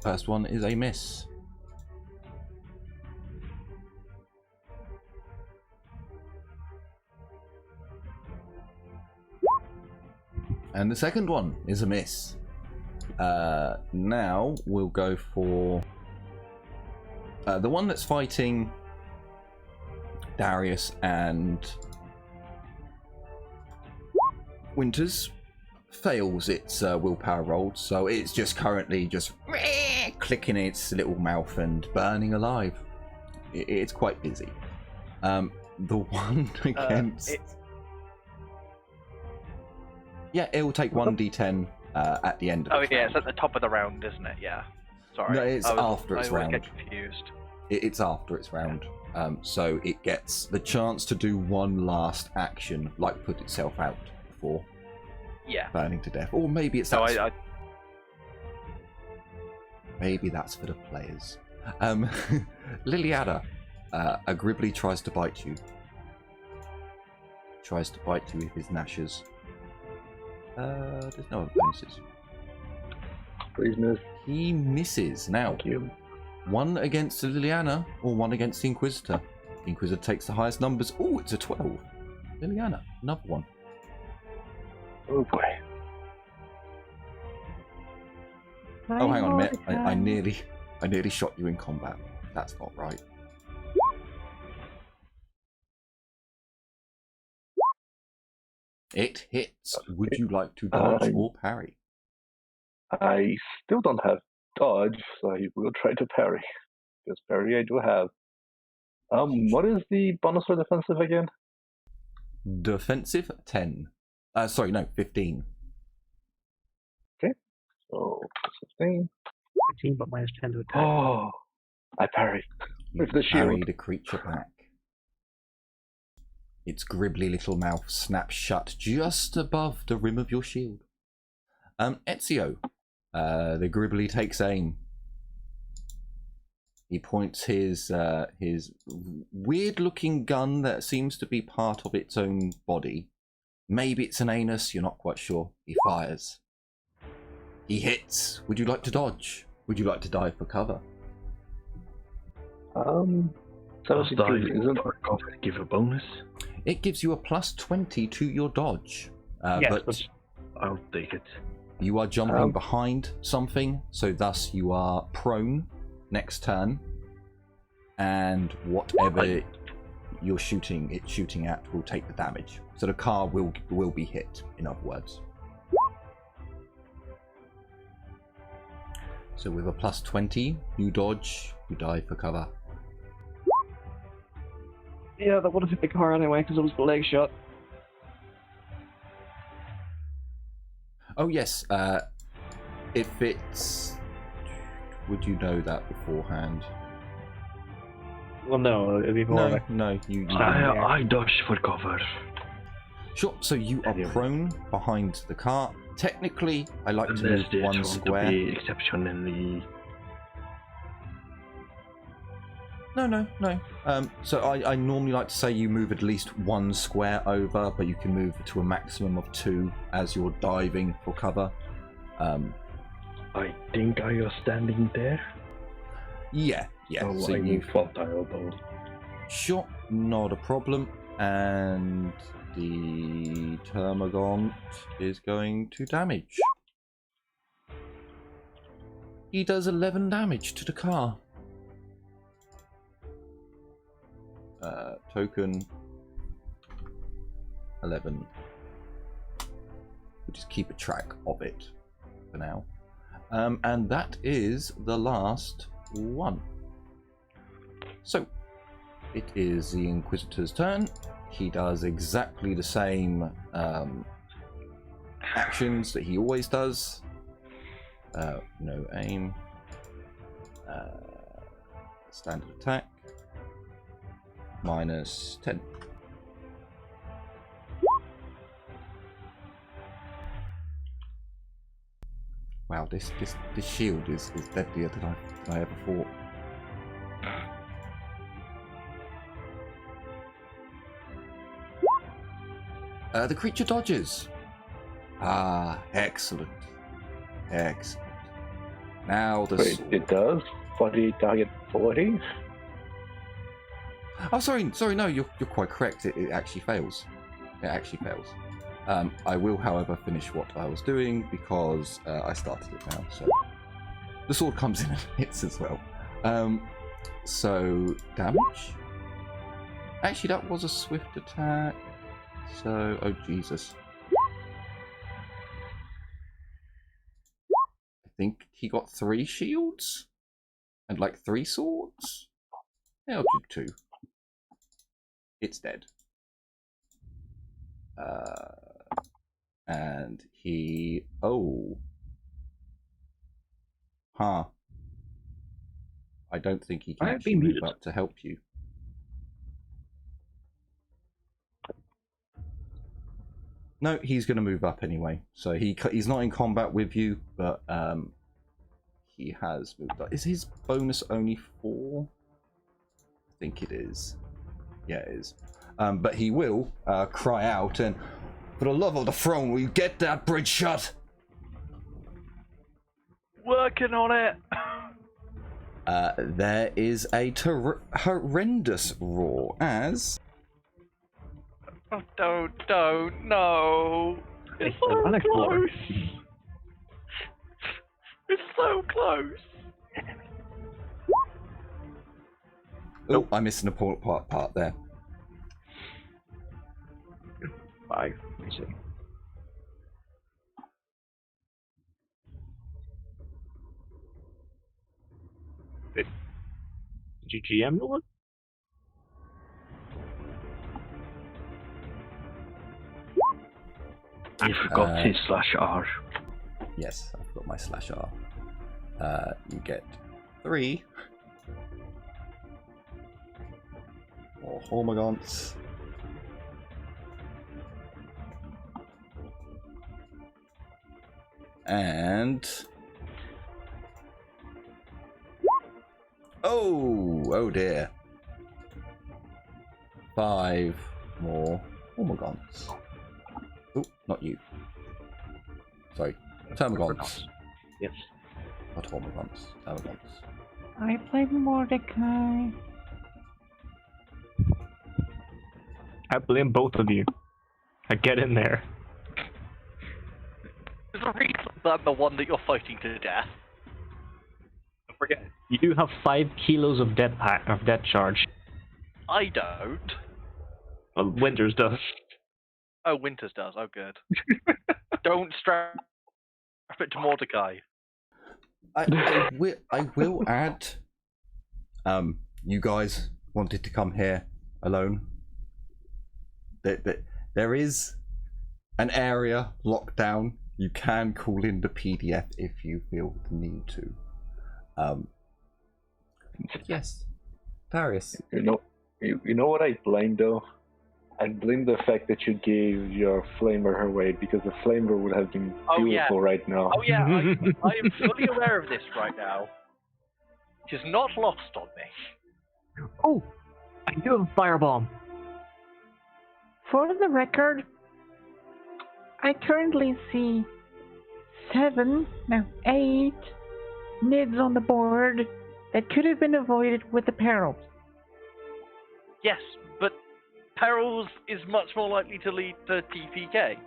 First one is a miss. And the second one is a miss. Now we'll go for the one that's fighting Darius and Winters. Fails its willpower roll, so it's just currently just clicking its little mouth and burning alive. It's quite busy. The one against... Yeah, it will take 1d10 at the end of Oh its yeah, round. it's at the top of the round, isn't it? Yeah. Sorry. No, it's after its I always round. get confused. It's after its round. So it gets the chance to do one last action, like put itself out before burning to death. Or maybe it's... No, Maybe that's for the players. Liliana, a gribbly tries to bite you. Tries to bite you with his gnashers. There's no other bonuses. Please miss. He misses. Now, Thank you. one against Liliana or one against the Inquisitor. The Inquisitor takes the highest numbers. Oh, it's a 12. Liliana, another one. Oh boy. Oh, hang on a minute. I nearly shot you in combat. That's not right. It hits. Would you like to dodge or parry? I still don't have dodge, so I will try to parry. Because parry I do have. What is the bonus for defensive again? Defensive 10. Sorry, no, 15. Okay. So 15. 15, but minus 10 to attack. Oh, I parry. You With the parry shield. the creature back. Its gribbly little mouth snaps shut just above the rim of your shield. Ezio, the gribbly takes aim. He points his weird-looking gun that seems to be part of its own body. Maybe it's an anus, you're not quite sure. He fires. He hits. Would you like to dodge? Would you like to dive for cover? Does diving for cover give a bonus? It gives you a plus 20 to your dodge. Yes, but I'll take it. you are jumping behind something, so thus you are prone next turn. And whatever you're shooting, it's shooting at will take the damage. So the car will be hit, in other words. So with a plus 20, you dodge, you dive for cover. Yeah, that would have hit the car anyway because it was the leg shot. Oh yes, if it's... Would you know that beforehand? Well, no, it'd be more like... No, you I dodge for cover. Sure, so you are prone behind the car. Technically, I like to move Unless one there's square. to be exception in the... No. So I normally like to say you move at least one square over, but you can move to a maximum of 2 as you're diving for cover. I think I was standing there. Yeah. So I you thought I elbow. Sure, not a problem. And the Termagant is going to damage. He does 11 damage to the car. token 11. We'll just keep a track of it for now. And that is the last one. So, it is the Inquisitor's turn. He does exactly the same actions that he always does. No aim. Standard attack. -10. Wow, this shield is deadlier than I ever thought. The creature dodges. Ah, excellent. Excellent. Now the Wait, sword. it does? 40 target 40? Oh, sorry, no, you're quite correct. It actually fails. It actually fails. I will, however, finish what I was doing because I started it now. So the sword comes in and hits as well. So damage. Actually, that was a swift attack. So, oh Jesus. I think he got 3 shields and like 3 swords. Yeah, I'll do 2. It's dead. And he... Oh. Huh. I don't think he can I've actually been move muted. up to help you. No, he's going to move up anyway. So he's not in combat with you, but he has moved up. Is his bonus only 4? I think it is. Yeah, it is. But he will cry out and, for the love of the throne, will you get that bridge shut? Working on it. There is a horrendous roar as... Oh, don't, no. It's so Alex close. Lord. It's so close. Oh, I missed an important part there. 5. Let me see. Did you GM the one? You forgot his /R. Yes, I've got my /R. You get 3 more Hormagaunts. And... Oh dear. 5 more Hormagaunts. Oh, not you. Sorry, Termagants. Yes. Not Hormagaunts, Termagants. I played Mordecai. I blame both of you. I get in there. There's a reason that I'm the one that you're fighting to death. Don't forget, you do have 5 kilos of dead charge. I don't. Well, Winters does. Oh, Winters does. Oh, good. Don't strap it to Mordecai. I will add, you guys wanted to come here alone. There is an area locked down. You can call in the PDF if you feel the need to. Yes, Darius. You know what I blame though? I blame the fact that you gave your flamer her weight, because the flamer would have been beautiful right now. Oh, yeah. I am fully aware of this right now. It is not lost on me. Oh! I do have a firebomb. For the record, I currently see 8 nids on the board that could have been avoided with the perils. Yes, but Perils is much more likely to lead to TPK.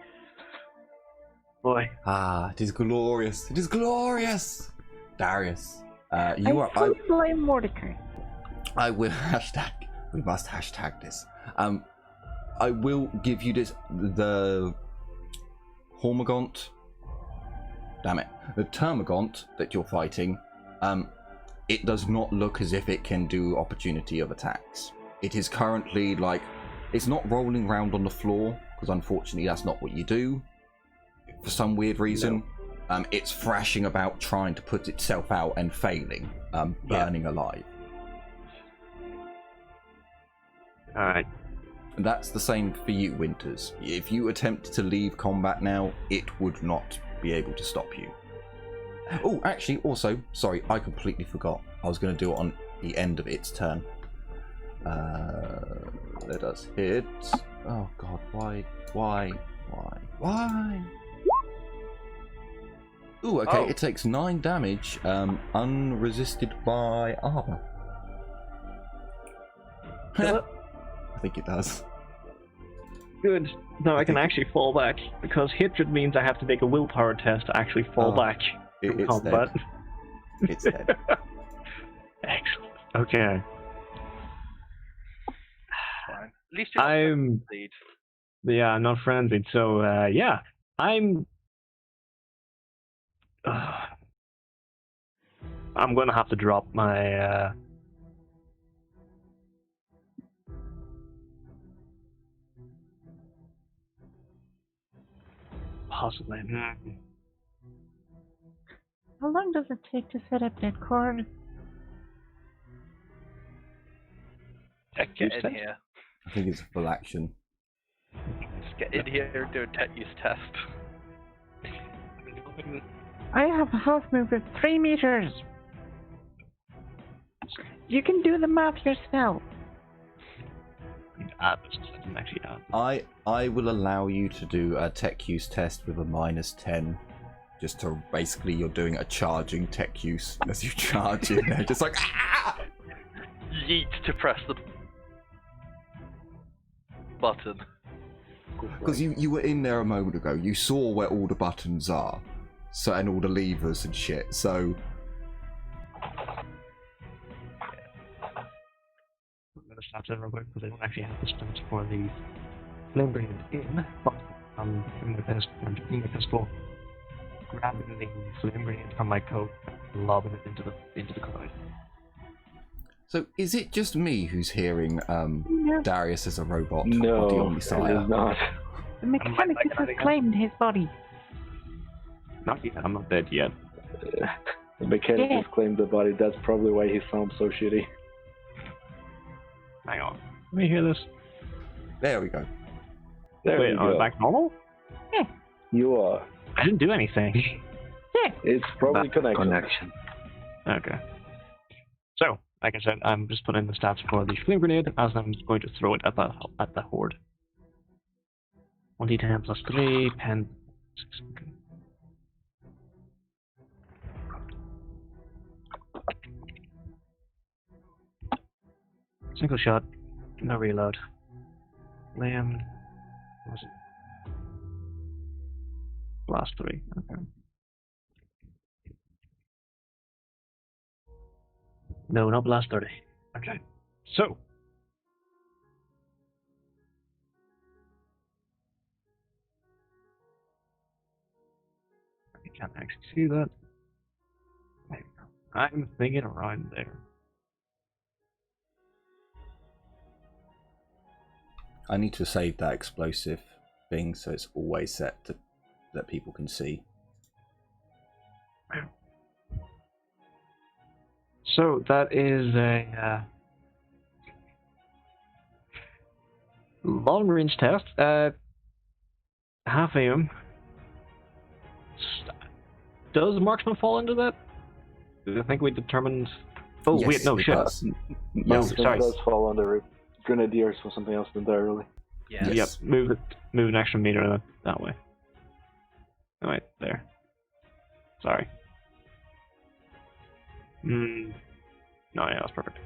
Boy. Ah, it is glorious. It is glorious. Darius, I fully blame Mordecai. I will hashtag. We must hashtag this. I will give you this. The Hormagaunt. Damn it. The Termagaunt that you're fighting, it does not look as if it can do opportunity of attacks. It is currently like, it's not rolling around on the floor, because unfortunately that's not what you do. For some weird reason, it's thrashing about trying to put itself out and failing, burning alive. Alright. And that's the same for you, Winters. If you attempt to leave combat now, it would not be able to stop you. Oh, actually, also, sorry, I completely forgot. I was going to do it on the end of its turn. Let us hit. Oh god, why? Ooh, okay, It takes 9 damage, unresisted by armor. I think it does. Good. Now I can actually fall back, because hatred means I have to make a willpower test to actually fall back from it's combat. dead. It's dead. Excellent. Okay. Fine. At least you're not frenzied. Yeah, I'm not frenzied, so yeah. I'm gonna have to drop my possibly. How long does it take to set up that cord? Get in here. I think it's a full action. Just get in here and do a tech use test. I have a half move of 3 meters. You can do the math yourself. I will allow you to do a tech use test with a -10. Just to basically, you're doing a charging tech use as you charge in there, just like Yeet to press the button. because you were in there a moment ago. You saw where all the buttons are, so and all the levers and shit. So I'm gonna stop that real quick because I don't actually have the stats for the flame grenade in. But I'm in the pistol, grabbing the flame grenade from my coat, and lobbing it into the crowd. So is it just me who's hearing Darius as a robot? No, or the it Omnissiah? is not. The mechanic has claimed his body. Not yet. I'm not dead yet. The mechanic has claimed the body. That's probably why he sounds so shitty. Hang on. Let me hear this. There we go. There Wait, you are go. we back normal? You are. I didn't do anything. It's probably That's connection. Okay. So, like I said, I'm just putting the stats for the flame grenade as I'm going to throw it at the horde. 1d10 plus 3, pen 6. Okay. Single shot, no reload. Flame. What was it? Blast 3. Okay. No, not blast 30. Okay. So. I can't actually see that. There we go. I'm thinking around there. I need to save that explosive thing so it's always set to that people can see. So that is a long range test. Half aim. Does marksman fall into that? I think we determined. Oh Yes, wait, no it shit. does. Yes, sorry. it does fall under Grenadiers or something else entirely. Yeah. Yes. Yep, move an extra meter that way. Right there. Sorry. No, yeah, that's perfect.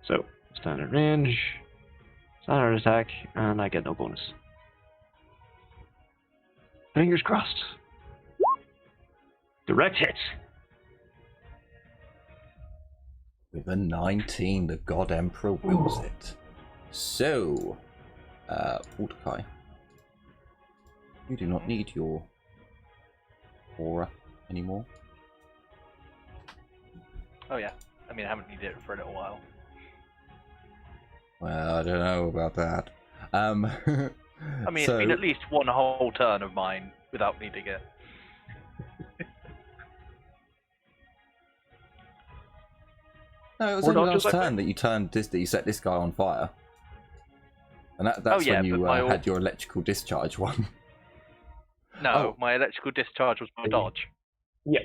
So, standard range, standard attack, and I get no bonus. Fingers crossed. Direct hit. With a 19, the God Emperor wills it. So, Mordecai, you do not need your aura anymore. Oh yeah. I mean, I haven't needed it for a little while. Well, I don't know about that. I mean, so, it's been at least one whole turn of mine without needing it. no, it was Or only not just last like turn that you set this guy on fire. And that's yeah, when you but my had your electrical discharge one. No, Oh. my electrical discharge was my dodge. Yeah.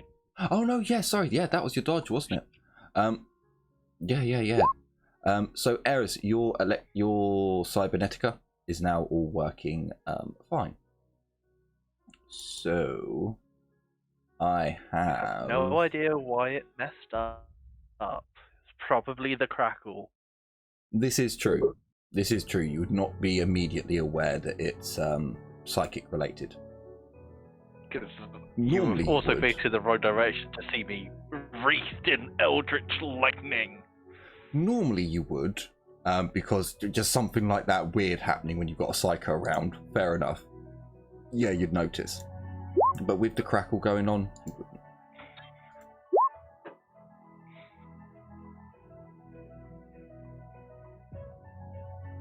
Oh no, yeah, sorry, yeah, that was your dodge, wasn't it? Yeah. So Eris, your cybernetica is now all working fine. So I have No idea why it messed up. It's probably the crackle. This is true. This is true. You would not be immediately aware that it's psychic related. Because Normally you also would. faced in the wrong direction to see me wreathed in eldritch lightning. Normally you would, because just something like that weird happening when you've got a psycho around. Fair enough. Yeah, you'd notice. But with the crackle going on, you wouldn't.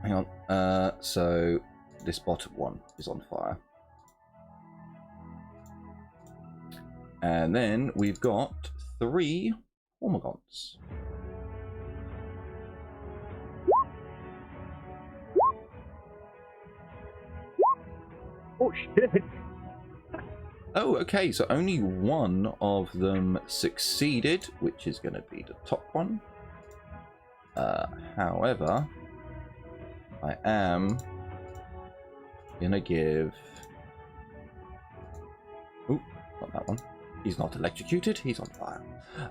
Hang on. So this bottom one is on fire. And then we've got 3 Hormigons. Oh shit! Oh, okay, so only one of them succeeded, which is going to be the top one. However, I am going to give... Oh, not that one. He's not electrocuted, he's on fire.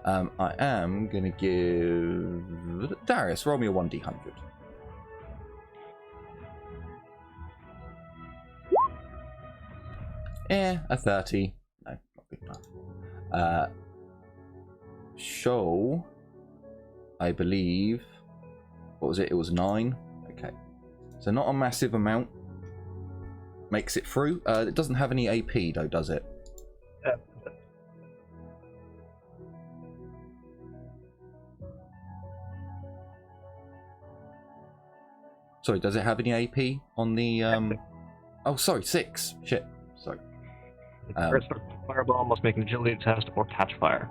I am going to give... Darius, roll me a 1d100. A 30. No, not good enough. Show, I believe, what was it? It was 9. Okay. So not a massive amount. Makes it through. It doesn't have any AP though, does it? Sorry, does it have any AP on the... Oh, sorry, 6. Shit. Sorry. First fireball must make an agility test or catch fire.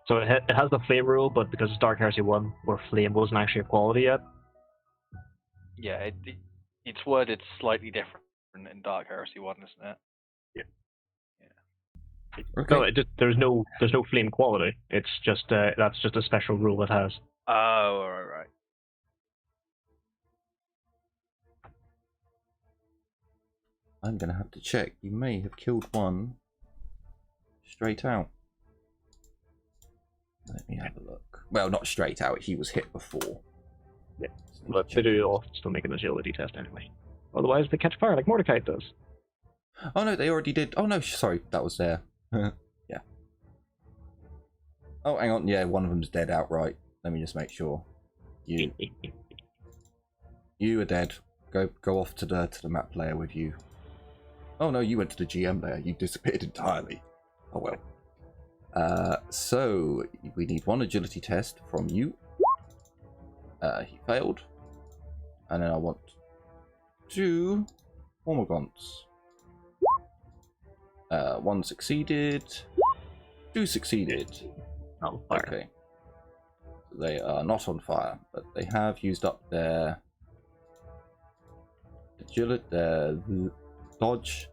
So it has the flame rule, but because it's Dark Heresy 1, where flame wasn't actually a quality yet. Yeah, it's worded slightly different in Dark Heresy 1, isn't it? Okay. No, there's no flame quality. It's just that's just a special rule it has. Oh, right. I'm going to have to check. You may have killed one straight out. Let me have a look. Well, not straight out. He was hit before. Yeah, but they do all still make an agility test anyway. Otherwise, they catch fire like Mordecai does. Oh no, they already did. Oh no, sorry, that was there. Yeah. Oh, hang on. Yeah, one of them's dead outright. Let me just make sure. You are dead. Go off to the map layer with you. Oh no, you went to the GM layer. You disappeared entirely. Oh well. So we need 1 agility test from you. He failed. And then I want 2 Hormigons. 1 succeeded. 2 succeeded. On fire. Okay. They are not on fire, but they have used up their agility, their dodge.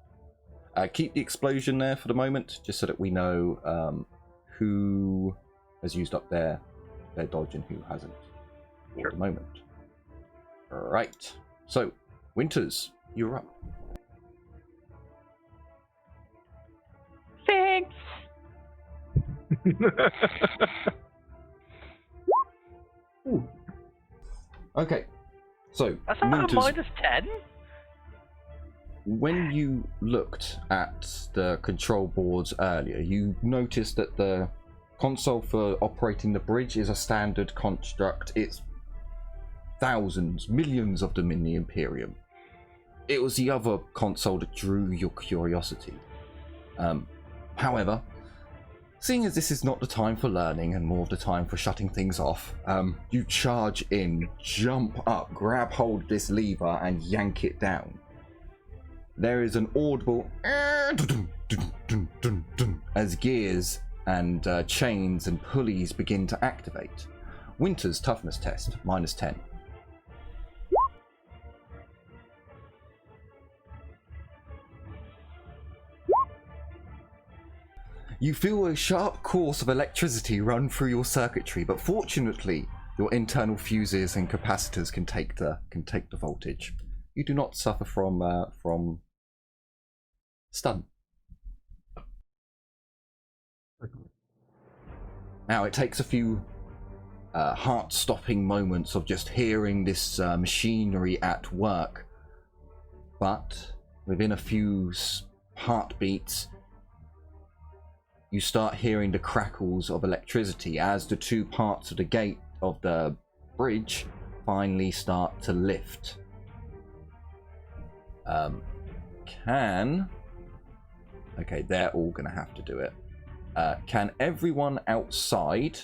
Keep the explosion there for the moment, just so that we know who has used up their dodge and who hasn't for the moment. Right. So, Winters, you're up. Thanks. Okay. So, That's not Winters, a -10? when you looked at the control boards earlier, you noticed that the console for operating the bridge is a standard construct. It's thousands, millions of them in the Imperium. It was the other console that drew your curiosity. However, seeing as this is not the time for learning and more of the time for shutting things off, you charge in, jump up, grab hold of this lever and yank it down. There is an audible as gears and chains and pulleys begin to activate. Winter's toughness test, -10. You feel a sharp course of electricity run through your circuitry, but fortunately, your internal fuses and capacitors can take the voltage. You do not suffer from stun. Now it takes a few heart-stopping moments of just hearing this machinery at work, but within a few heartbeats, you start hearing the crackles of electricity as the two parts of the gate of the bridge finally start to lift. Okay, they're all gonna have to do it. Can everyone outside...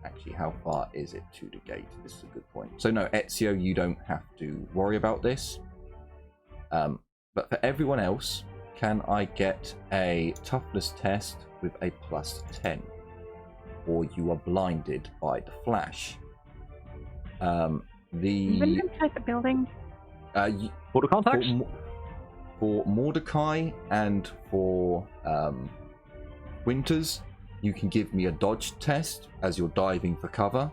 Actually, how far is it to the gate? This is a good point. So no, Ezio, you don't have to worry about this. But for everyone else, can I get a toughness test with a +10? Or you are blinded by the flash. Even inside the building? Photo contacts? For Mordecai and for Winters, you can give me a dodge test as you're diving for cover.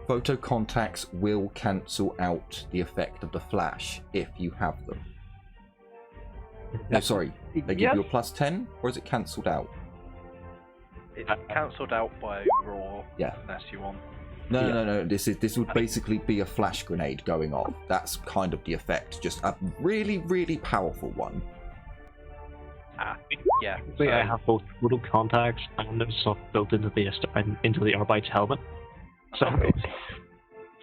Photo contacts will cancel out the effect of the flash if you have them. No, sorry, they give you a +10, or is it cancelled out? It's cancelled out by raw. Yeah. Unless you want. No. This would basically be a flash grenade going off. That's kind of the effect. Just a really, really powerful one. Yeah. I have both photo contacts and there's stuff built into the Arbite's helmet. So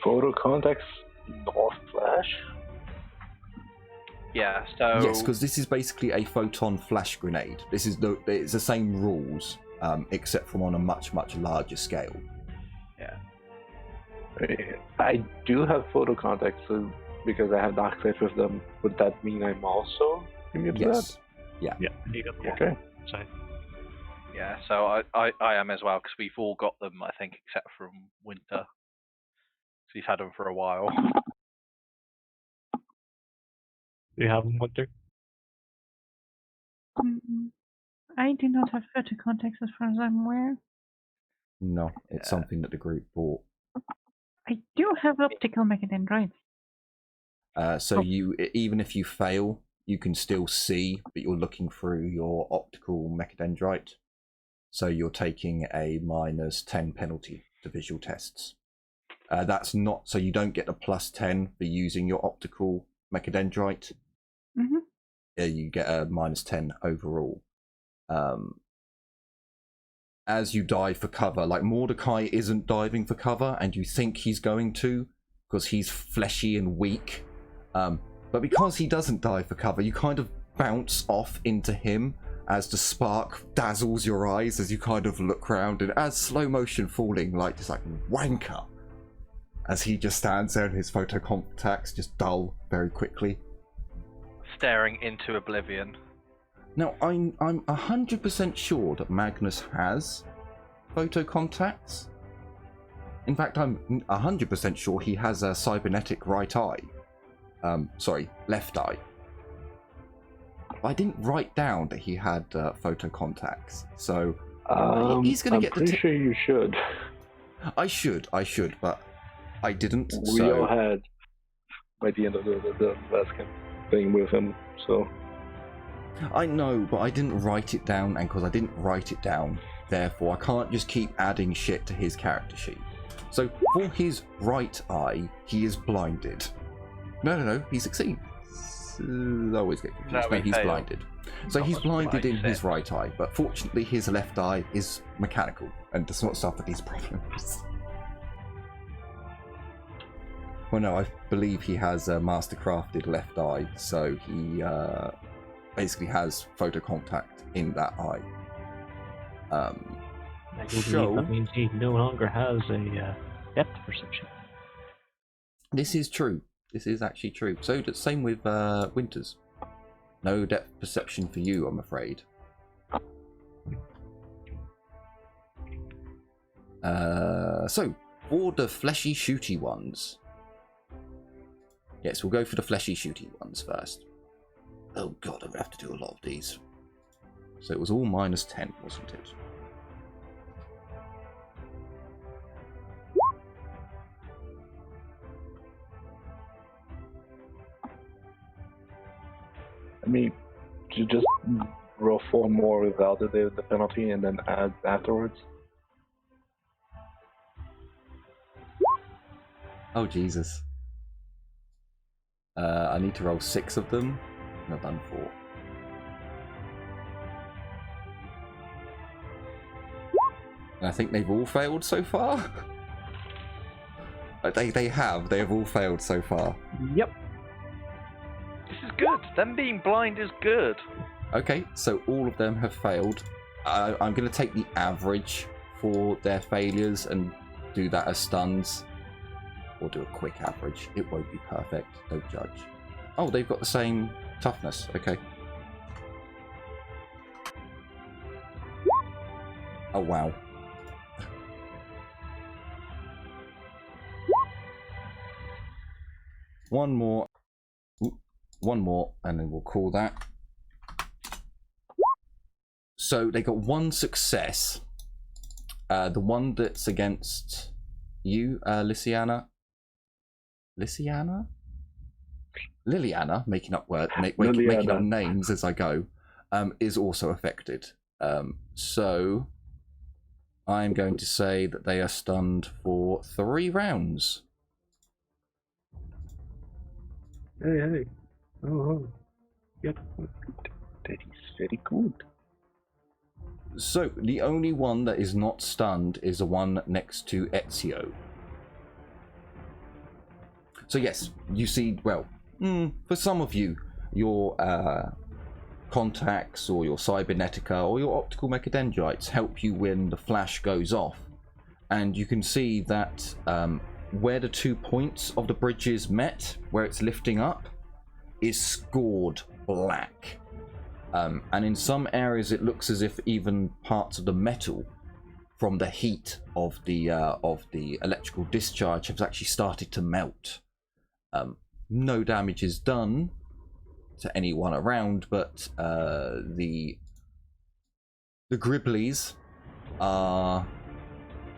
Photo contacts, not flash. Yeah. So yes, because this is basically a photon flash grenade. It's the same rules, except from on a much larger scale. Yeah. I do have photo contacts, so because I have dark sight with them, would that mean I'm also immune to that? Yeah. Okay. So yeah. So I am as well, because we've all got them, I think, except from Winter. So he's had them for a while. do you have them, Winter? I do not have photo contacts as far as I'm aware. No, it's something that the group bought. I do have optical mechadendrites. So you, even if you fail, you can still see, but you're looking through your optical mechadendrite. So you're taking a -10 penalty to visual tests. That's not, so you don't get a +10 for using your optical mechadendrite. You get a -10 overall. As you dive for cover, like Mordecai isn't diving for cover, and you think he's going to, because he's fleshy and weak. But because he doesn't dive for cover, you kind of bounce off into him as the spark dazzles your eyes as you kind of look around, and as slow motion falling, like just like wanker, as he just stands there and his photo contacts just dull very quickly. Staring into oblivion. Now, I'm 100% sure that Magnus has photo contacts. In fact, I'm 100% sure he has a cybernetic right eye. Left eye. But I didn't write down that he had photo contacts, so he's going to get. I'm pretty sure you should. I should, but I didn't. We all had by the end of the last campaign with him, so. I know, but I didn't write it down, and because I didn't write it down, therefore I can't just keep adding shit to his character sheet. So for his right eye, he is blinded. No, he succeeds. eyes? I always get confused. No, No, he's failed. blinded. So he's blinded in his right eye, but fortunately his left eye is mechanical and does not suffer these problems. Well, no, I believe he has a master-crafted left eye, so he basically has photo contact in that eye. I believe that means he no longer has a depth perception. This is true. This is actually true. So same with Winters. No depth perception for you, I'm afraid. So for the fleshy shooty ones. Yes, we'll go for the fleshy shooty ones first. Oh god, I'm gonna have to do a lot of these. So it was all -10, wasn't it? I mean, you just roll 4 more without the penalty and then add afterwards. Oh Jesus. I need to roll 6 of them. And I've done 4. And I think they've all failed so far. They have all failed so far. Yep. This is good. Them being blind is good. Okay, so all of them have failed. I'm going to take the average for their failures and do that as stuns. Or do a quick average. It won't be perfect. Don't judge. Oh, they've got the same toughness. Okay. Oh, wow. One more, and then we'll call that. So they got 1 success. The one that's against you, Liliana, making up words, making up names as I go, is also affected. So I'm going to say that they are stunned for 3 rounds. Hey. Oh. Yep. That is very good. So the only one that is not stunned is the one next to Ezio. So yes, you see, well, for some of you, your contacts or your cybernetica or your optical mechadendrites help you when the flash goes off. And you can see that where the 2 points of the bridges met, where it's lifting up, is scored black. And in some areas it looks as if even parts of the metal from the heat of the electrical discharge have actually started to melt. No damage is done to anyone around, but the gribblies are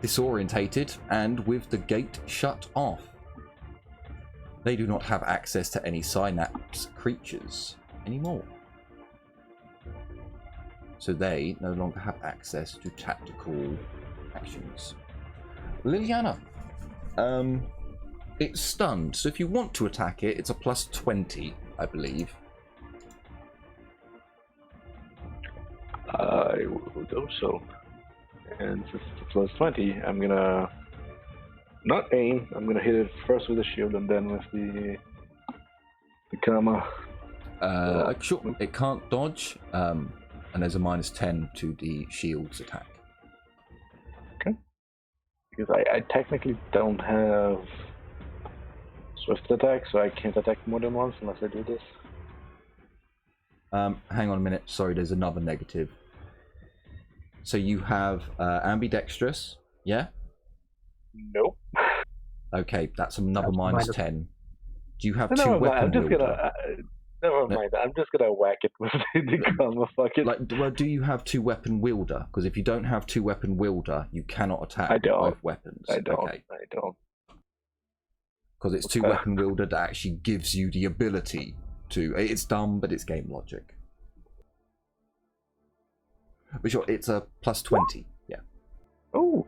disorientated and with the gate shut off. They do not have access to any synapse creatures anymore. So they no longer have access to tactical actions. Liliana, it's stunned, so if you want to attack it, it's a +20, I believe. I will do so. And since it's a +20, I'm gonna not aim. I'm gonna hit it first with the shield and then with the Kama. Sure, it can't dodge, and there's a -10 to the shield's attack. Okay. Because I technically don't have swift attack, so I can't attack more than once unless I do this. Hang on a minute. Sorry, there's another negative. So you have ambidextrous, yeah? Nope. Okay, that's another -10. Do you have No, 2 never mind. weapon I'm just wielder? gonna. Never mind. I'm just gonna whack it with the Kama. Fuck it. Like, well, do you have 2 weapon wielder? Because if you don't have 2 weapon wielder, you cannot attack I don't. both weapons. I don't. Okay. I don't. Because it's 2 weapon wielder that actually gives you the ability to. It's dumb, but it's game logic. But sure, it's a +20. Yeah. Oh.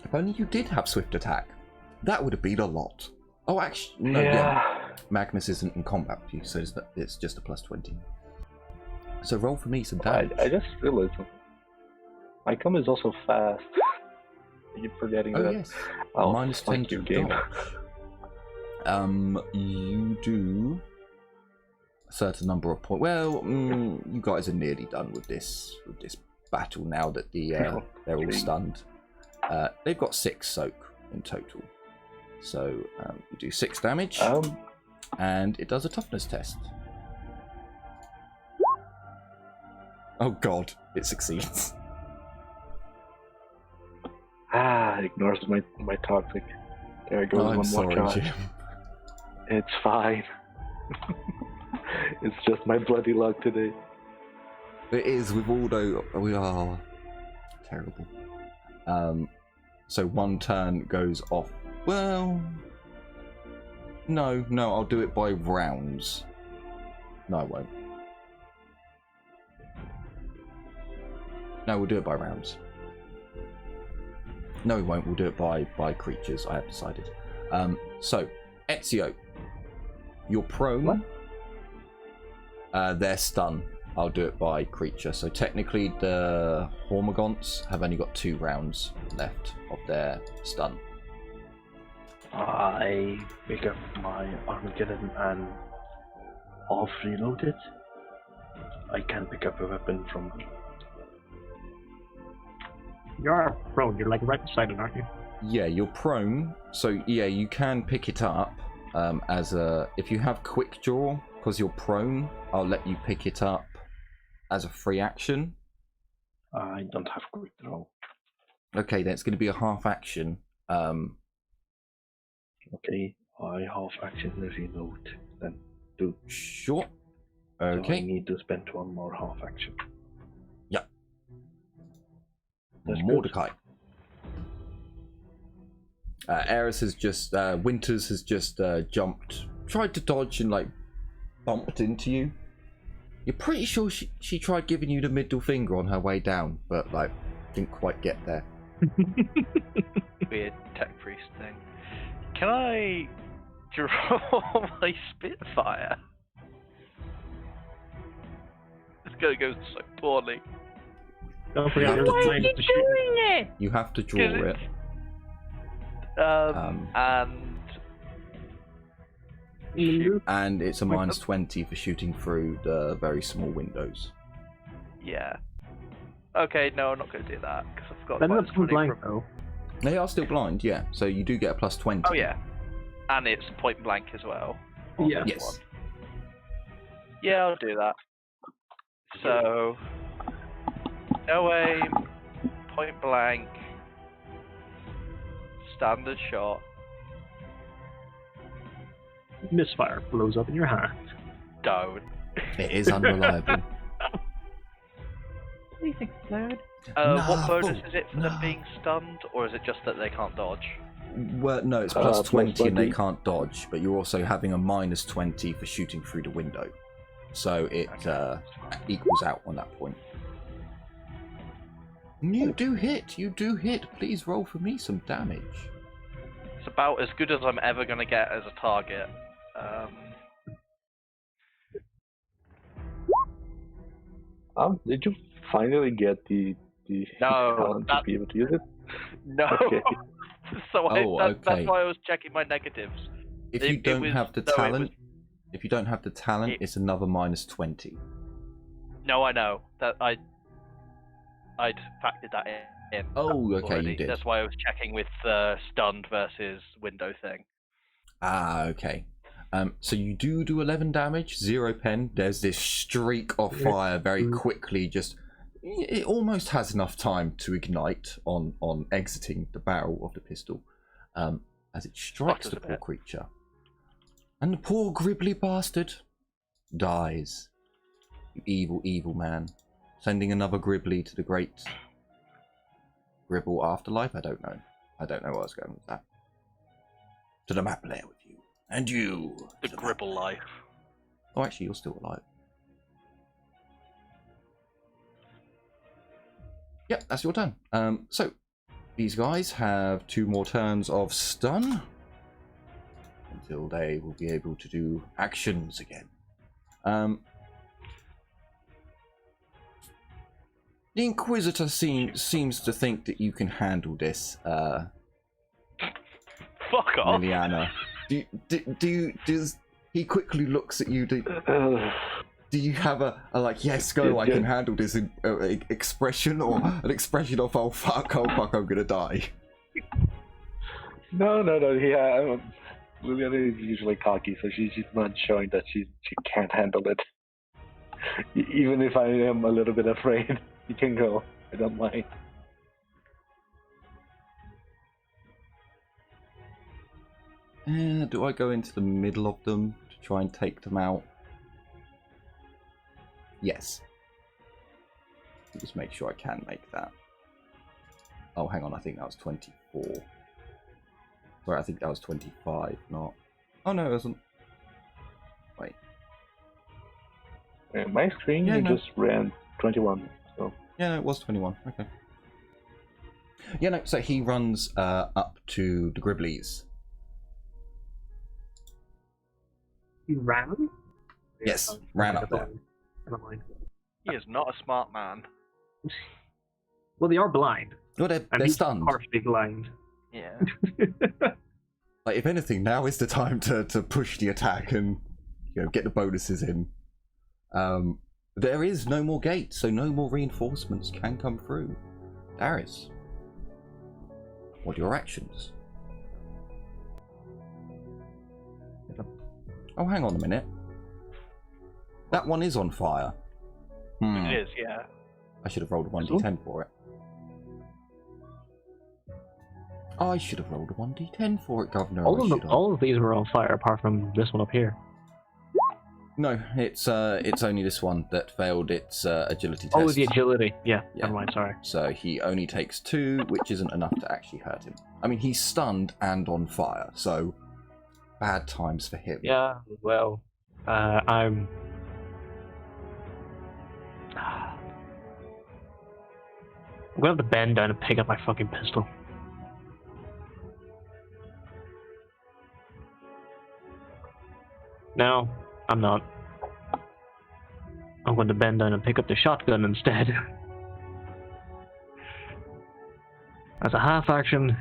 If only you did have swift attack, that would have been a lot. Oh, actually, no, yeah. Magnus isn't in combat with you, so it's just a +20. So roll for me some damage. I just realized something. My com is also fast. I keep forgetting Oh, that. yes. Oh, Minus 10 fuck to you, game. dodge. You do a certain number of points. Well, you guys are nearly done with this battle now that they're all stunned. They've got 6 soak in total. So you do 6 damage, and it does a toughness test. Oh god, it succeeds. Ignores my toxic. There goes I'm one sorry, more charge. Jim. It's fine. It's just my bloody luck today. It is with Aldo. We are terrible. So one turn goes off. Well, no, I'll do it by rounds. No, I won't. No, we'll do it by rounds. No, we won't. We'll do it by creatures. I have decided. So, Ezio, you're prone. They're stun. I'll do it by creature. So technically, the Hormagaunts have only got 2 rounds left of their stun. I pick up my Armageddon and half reload it. I can pick up a weapon from. You're prone. You're like right beside it, aren't you? Yeah, you're prone. So yeah, you can pick it up as a. If you have quick draw, because you're prone, I'll let you pick it up as a free action. I don't have quick draw. Okay, then it's going to be a half action. Okay, I half action reload. Then do. Sure. So Okay. I need to spend 1 more half action. Yep. That's Mordecai. Eris has just Winters has just jumped, tried to dodge and like bumped into you. You're pretty sure she tried giving you the middle finger on her way down, but like didn't quite get there. Weird tech priest thing. Can I draw my Spitfire? It's gonna go so poorly. Don't forget, you're Why the are you to shoot. doing it? You have to draw it. And it's a minus 20 for shooting through the very small windows. Yeah. Okay, no, I'm not going to do that because I forgot. Then about that's this blind from- though. They are still blind, yeah. So you do get a plus 20. Oh yeah, and it's point blank as well. on Yeah. this Yes. one. Yeah, I'll do that. So, no aim, point blank, standard shot. Misfire blows up in your hand. Don't. It is unreliable. Please explode. What bonus No, is it for them being stunned, or is it just that they can't dodge? Well, no, it's Plus plus 20 and they 20. can't dodge, but you're also having a minus 20 for shooting through the window. So it equals out on that point. You do hit. Please roll for me some damage. It's about as good as I'm ever going to get as a target. Did you finally get the No, talent to be able to use it? No. Okay. So Okay. that's why I was checking my negatives. If you don't have the talent, it's another minus 20. No, I know that I'd factored that in. Oh, okay, already. you did. That's why I was checking with the stunned versus window thing. Ah, okay. So you do 11 damage, 0 pen. There's this streak of fire very quickly. Just it almost has enough time to ignite on exiting the barrel of the pistol, as it strikes the poor creature, and the poor gribbly bastard dies. You evil, evil man, sending another gribbly to the great gribble afterlife. I don't know where I was going with that. To the map layer with you. And you. The gribble life. Oh, actually, you're still alive. Yep, that's your turn. So, these guys have 2 more turns of stun. until they will be able to do actions again. The Inquisitor seems to think that you can handle this, Fuck off. Liliana. Does he quickly looks at you? Do you have a like, yes, go, I can handle this expression, or an expression of, oh fuck, I'm gonna die? No. Liliana is usually cocky, so she's not showing that she can't handle it. Even if I am a little bit afraid, you can go. I don't mind. Do I go into the middle of them to try and take them out? Yes. Just make sure I can make that. Oh, hang on, I think that was 24. Sorry, I think that was 25, not... Oh, no, it wasn't. Wait. My screen, just ran 21, so... Yeah, no, it was 21, okay. Yeah, no, so he runs up to the Gribblies. You ran? Yes, ran up there. Never mind. He is not a smart man. Well, they are blind. Well, they're stunned. Partially blind. Yeah. Like, if anything, now is the time to push the attack and, you know, get the bonuses in. There is no more gate, so no more reinforcements can come through. Darius, what are your actions? Oh, hang on a minute. That one is on fire. It is, yeah. I should have rolled a 1d10 for it. I should have rolled a 1d10 for it, Governor. All of these were on fire, apart from this one up here. No, it's only this one that failed its agility test. Oh, the agility. Yeah, never mind, sorry. So he only takes 2, which isn't enough to actually hurt him. I mean, he's stunned and on fire, so bad times for him. Yeah, well, I'm gonna have to bend down and pick up my fucking pistol. No, I'm not. I'm going to bend down and pick up the shotgun instead. As a half action.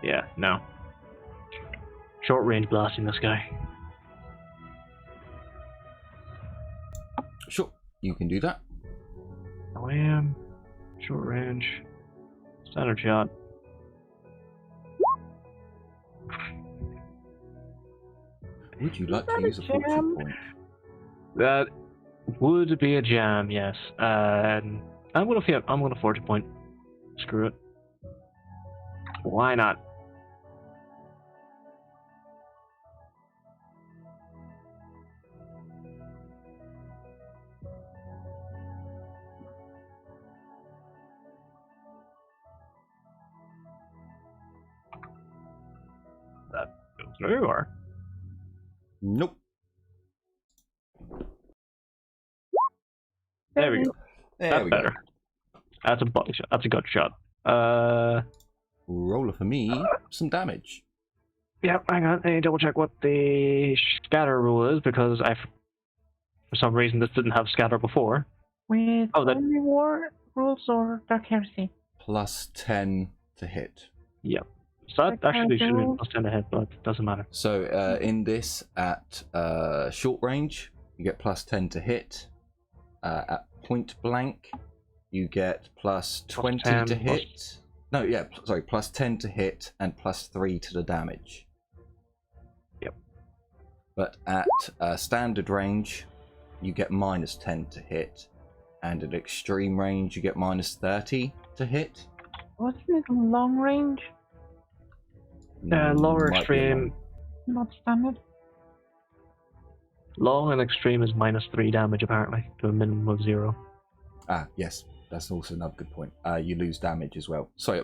Yeah, no. Short range blasting this guy. Sure, you can do that. I am. Short range. Standard shot. Would you like to use a fortune point? That would be a jam, yes. I'm gonna fortune point. Screw it. Why not? That goes through, or? Nope. There we go. There we go. Better. That's a body shot. That's a gut shot. Roller for me, some damage. Yep, hang on. I need to double check what the scatter rule is, because for some reason this didn't have scatter before. With only war rules or Dark Heresy? Plus 10 to hit. Yep. So that actually should be plus 10 to hit, but it doesn't matter. So in this, at short range, you get plus 10 to hit. At point blank, you get plus 20 to hit. No, yeah, sorry, plus 10 to hit and plus 3 to the damage. Yep. But at standard range, you get minus 10 to hit. And at extreme range, you get minus 30 to hit. Wasn't it long range? Lower extreme. Not standard. Long and extreme is minus 3 damage, apparently, to a minimum of 0. Ah, yes. That's also another good point. You lose damage as well. So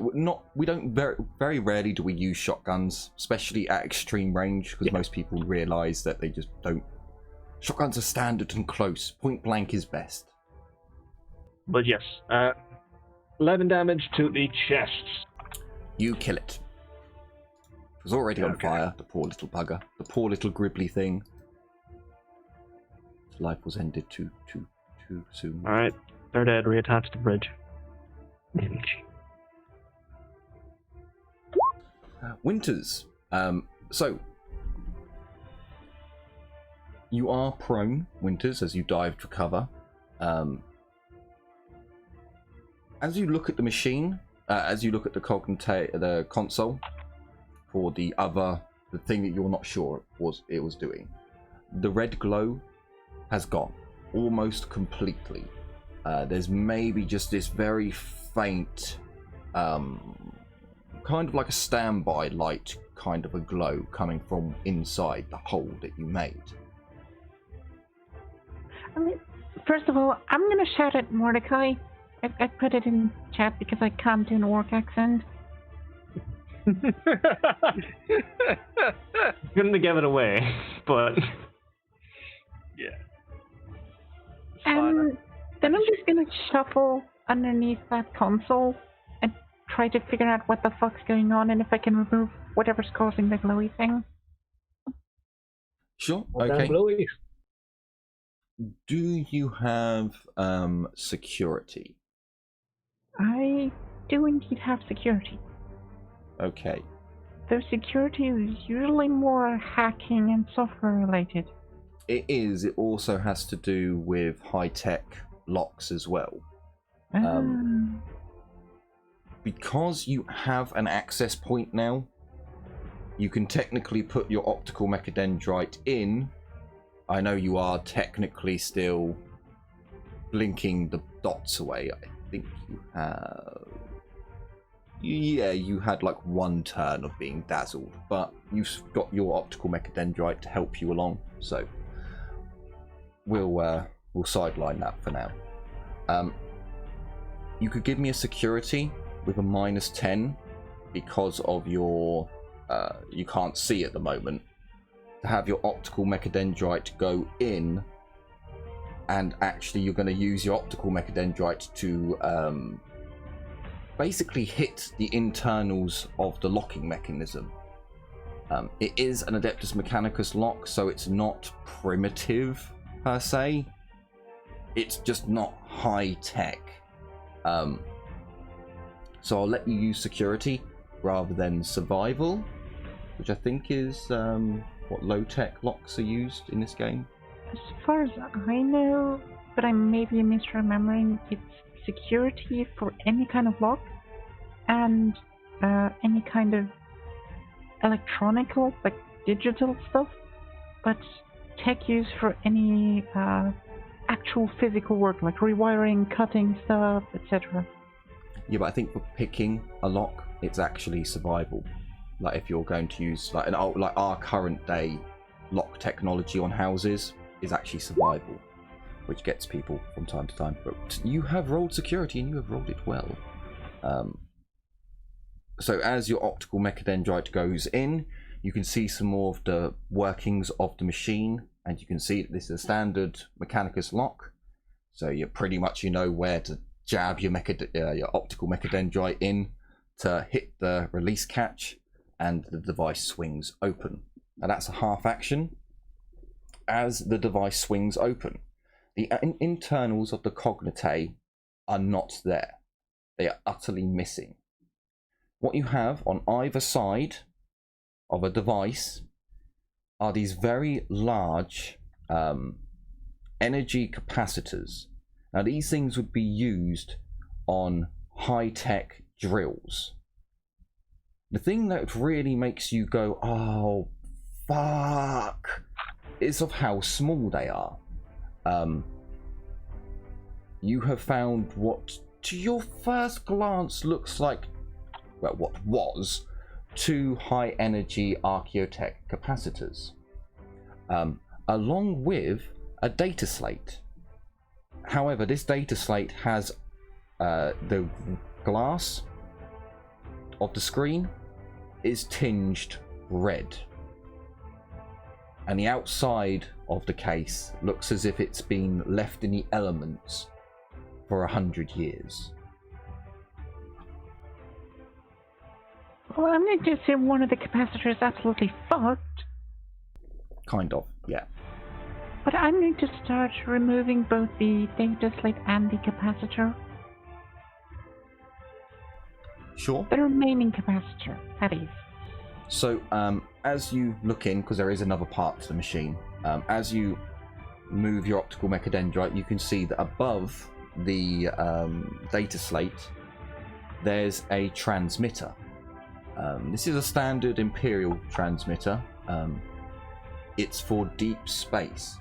we don't very rarely do we use shotguns, especially at extreme range, because most people realise that they just don't. Shotguns are standard and close. Point blank is best. But yes, 11 damage to the chest. You kill it. It was already on fire, the poor little bugger. The poor little gribbly thing. His life was ended too soon. Alright, they're dead. Reattach the bridge. Winters. So, you are prone, Winters, as you dive to cover. As you look at the machine, as you look at the console for the thing that you're not sure it was doing, the red glow has gone almost completely. There's maybe just this very faint, kind of like a standby light kind of a glow coming from inside the hole that you made. I mean, first of all, I'm gonna shout at Mordecai. I put it in chat because I can't do an orc accent. Couldn't give it away, but Yeah. And then I'm just gonna shuffle underneath that console and try to figure out what the fuck's going on and if I can remove whatever's causing the glowy thing. Sure. damn Okay. glowy. Do you have security? I do indeed have security. Okay. Though security is usually more hacking and software related. It is. It also has to do with high-tech locks as well. Because you have an access point now, you can technically put your optical mechadendrite in. I know you are technically still blinking the dots away. I think you have... Yeah, you had like one turn of being dazzled, but you've got your optical mechadendrite to help you along, so we'll sideline that for now. You could give me a security with a -10 because of your you can't see at the moment, to have your optical mechadendrite go in, and actually you're going to use your optical mechadendrite to basically hit the internals of the locking mechanism. It is an Adeptus Mechanicus lock, so it's not primitive per se. It's just not high tech. So I'll let you use security rather than survival, which I think is what low tech locks are used in this game. As far as I know, but I may be misremembering, it's security for any kind of lock and any kind of electronical, like digital stuff, but tech use for any actual physical work, like rewiring, cutting stuff, etc. Yeah, but I think for picking a lock, it's actually survival. Like if you're going to use like our current day lock technology on houses is actually survival, which gets people from time to time. But you have rolled security and you have rolled it well. So as your optical mechadendrite goes in, you can see some more of the workings of the machine, and you can see that this is a standard Mechanicus lock. So you pretty much know where to jab your optical mechadendrite in to hit the release catch, and the device swings open. Now that's a half action. As the device swings open, the internals of the cognitae are not there. They are utterly missing. What you have on either side of a device are these very large energy capacitors. Now these things would be used on high-tech drills. The thing that really makes you go, oh, fuck, is of how small they are. You have found what, to your first glance, looks like, well, what was 2 high-energy Archaeotech capacitors, along with a data slate. However, this data slate has the glass of the screen is tinged red, and the outside of the case looks as if it's been left in the elements for 100 years. Well, I'm going to assume one of the capacitors is absolutely fucked, Kind of, yeah. but I'm going to start removing both the data slate and the capacitor. Sure. The remaining capacitor, that is. So, as you look in, because there is another part to the machine, as you move your optical mechadendrite, you can see that above the data slate, there's a transmitter. This is a standard Imperial transmitter. It's for deep space.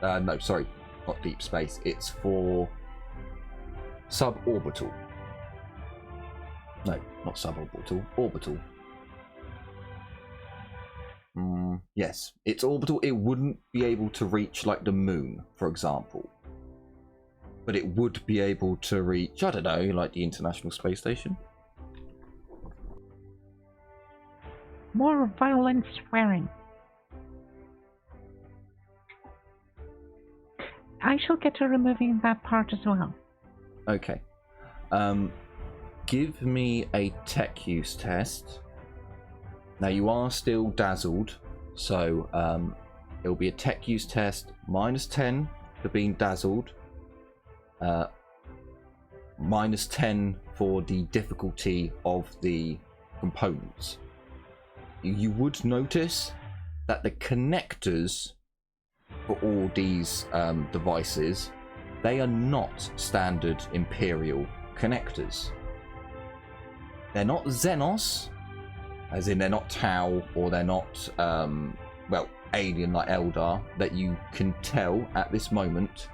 No, sorry, not deep space. It's for suborbital. No, not suborbital. Orbital. Yes, it's orbital. It wouldn't be able to reach like the moon, for example. But it would be able to reach, I don't know, like the International Space Station. More violent swearing. I shall get to removing that part as well. Okay. Give me a tech use test. Now you are still dazzled, so it'll be a tech use test -10 for being dazzled, -10 for the difficulty of the components. You would notice that the connectors for all these devices, they are not standard Imperial connectors. They're not Xenos, as in they're not Tau, or they're not, well, alien like Eldar, that you can tell at this moment.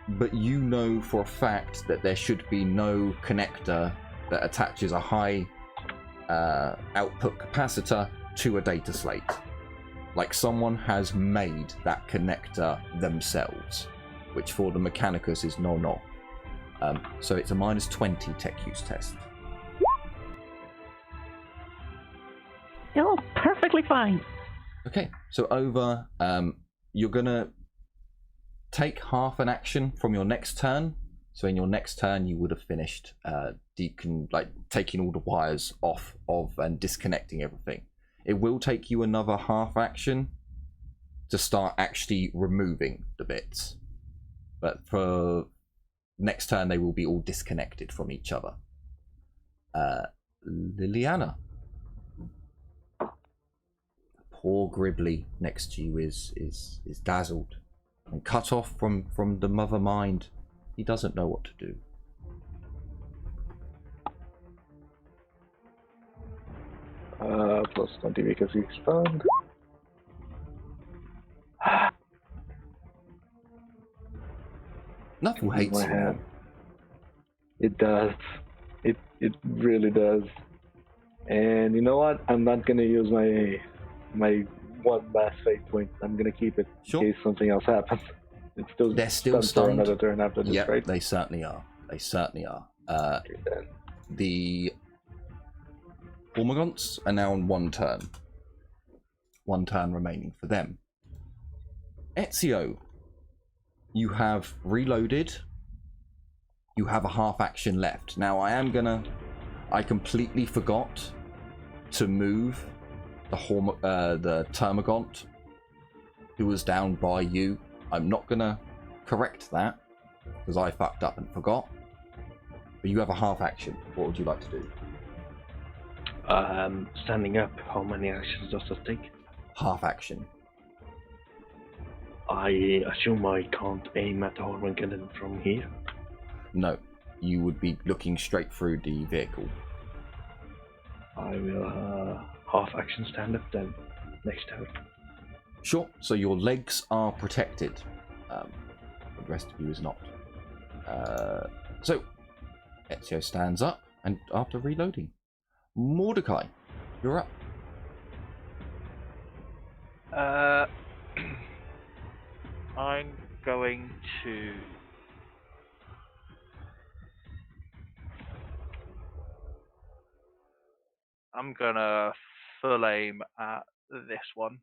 But you know for a fact that there should be no connector that attaches a high output capacitor to a data slate. Like someone has made that connector themselves, which for the Mechanicus is no. So it's a -20 tech use test. Oh, perfectly fine. Okay, so over, you're gonna take half an action from your next turn. So in your next turn, you would have finished taking all the wires off of and disconnecting everything. It will take you another half action to start actually removing the bits. But for next turn, they will be all disconnected from each other. Liliana. Poor Gribbly next to you is dazzled and cut off from the mother mind. He doesn't know what to do. +20 because he's stunned. Nothing hates my you hand. more. It does. It really does. And you know what? I'm not gonna use my one last fate point. I'm gonna keep it Sure. in case something else happens. It's still They're still for stunned. another turn after this, Yeah, right? they certainly are. They certainly are. Okay, then. The Ormagants are now on one turn. One turn remaining for them. Ezio, you have reloaded. You have a half action left. Now I completely forgot to move the Termagant who was down by you. I'm not gonna correct that because I fucked up and forgot. But you have a half action. What would you like to do? Standing up, how many actions does that take? Half action. I assume I can't aim at the Hormone from here. No, you would be looking straight through the vehicle. I will half action stand up then, next turn. Sure, so your legs are protected. The rest of you is not. So, Ezio stands up, and after reloading, Mordecai, you're up. I'm going to... I'm gonna full aim at this one.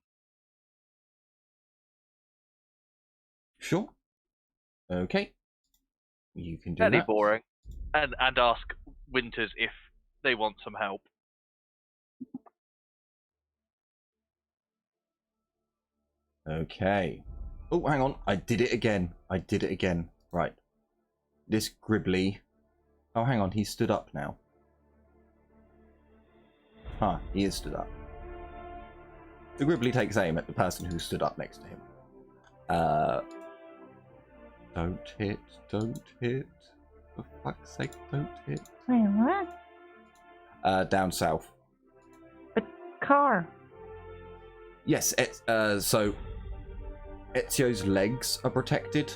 Sure. Okay. You can do Fairly that. boring. And ask Winters if they want some help. Okay. Oh, hang on. I did it again. Right. This gribbly. Oh, hang on. He's stood up now. Huh. He is stood up. The gribbly takes aim at the person who stood up next to him. Don't hit. For fuck's sake, don't hit. Wait, what? Down south. But car. Yes, so Ezio's legs are protected,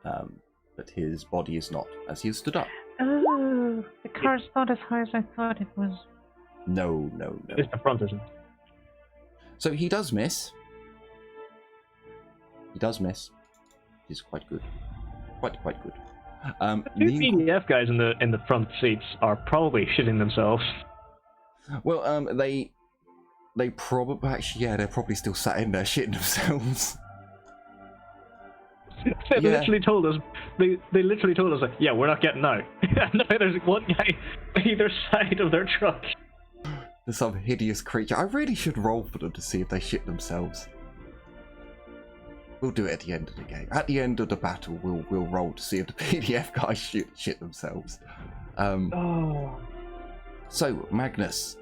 but his body is not, as he has stood up. Oh, the car's not as high as I thought it was. No. It's the front, isn't it? So he does miss. Which is quite good. Quite good. The two PDF guys in the front seats are probably shitting themselves. Well, they probably actually, yeah, they're probably still sat in there shitting themselves. They literally told us. They literally told us, like, yeah, we're not getting out. And there's one guy either side of their truck. There's some hideous creature. I really should roll for them to see if they shit themselves. We'll do it at the end of the game. At the end of the battle, we'll roll to see if the PDF guys shit themselves. So, Magnus.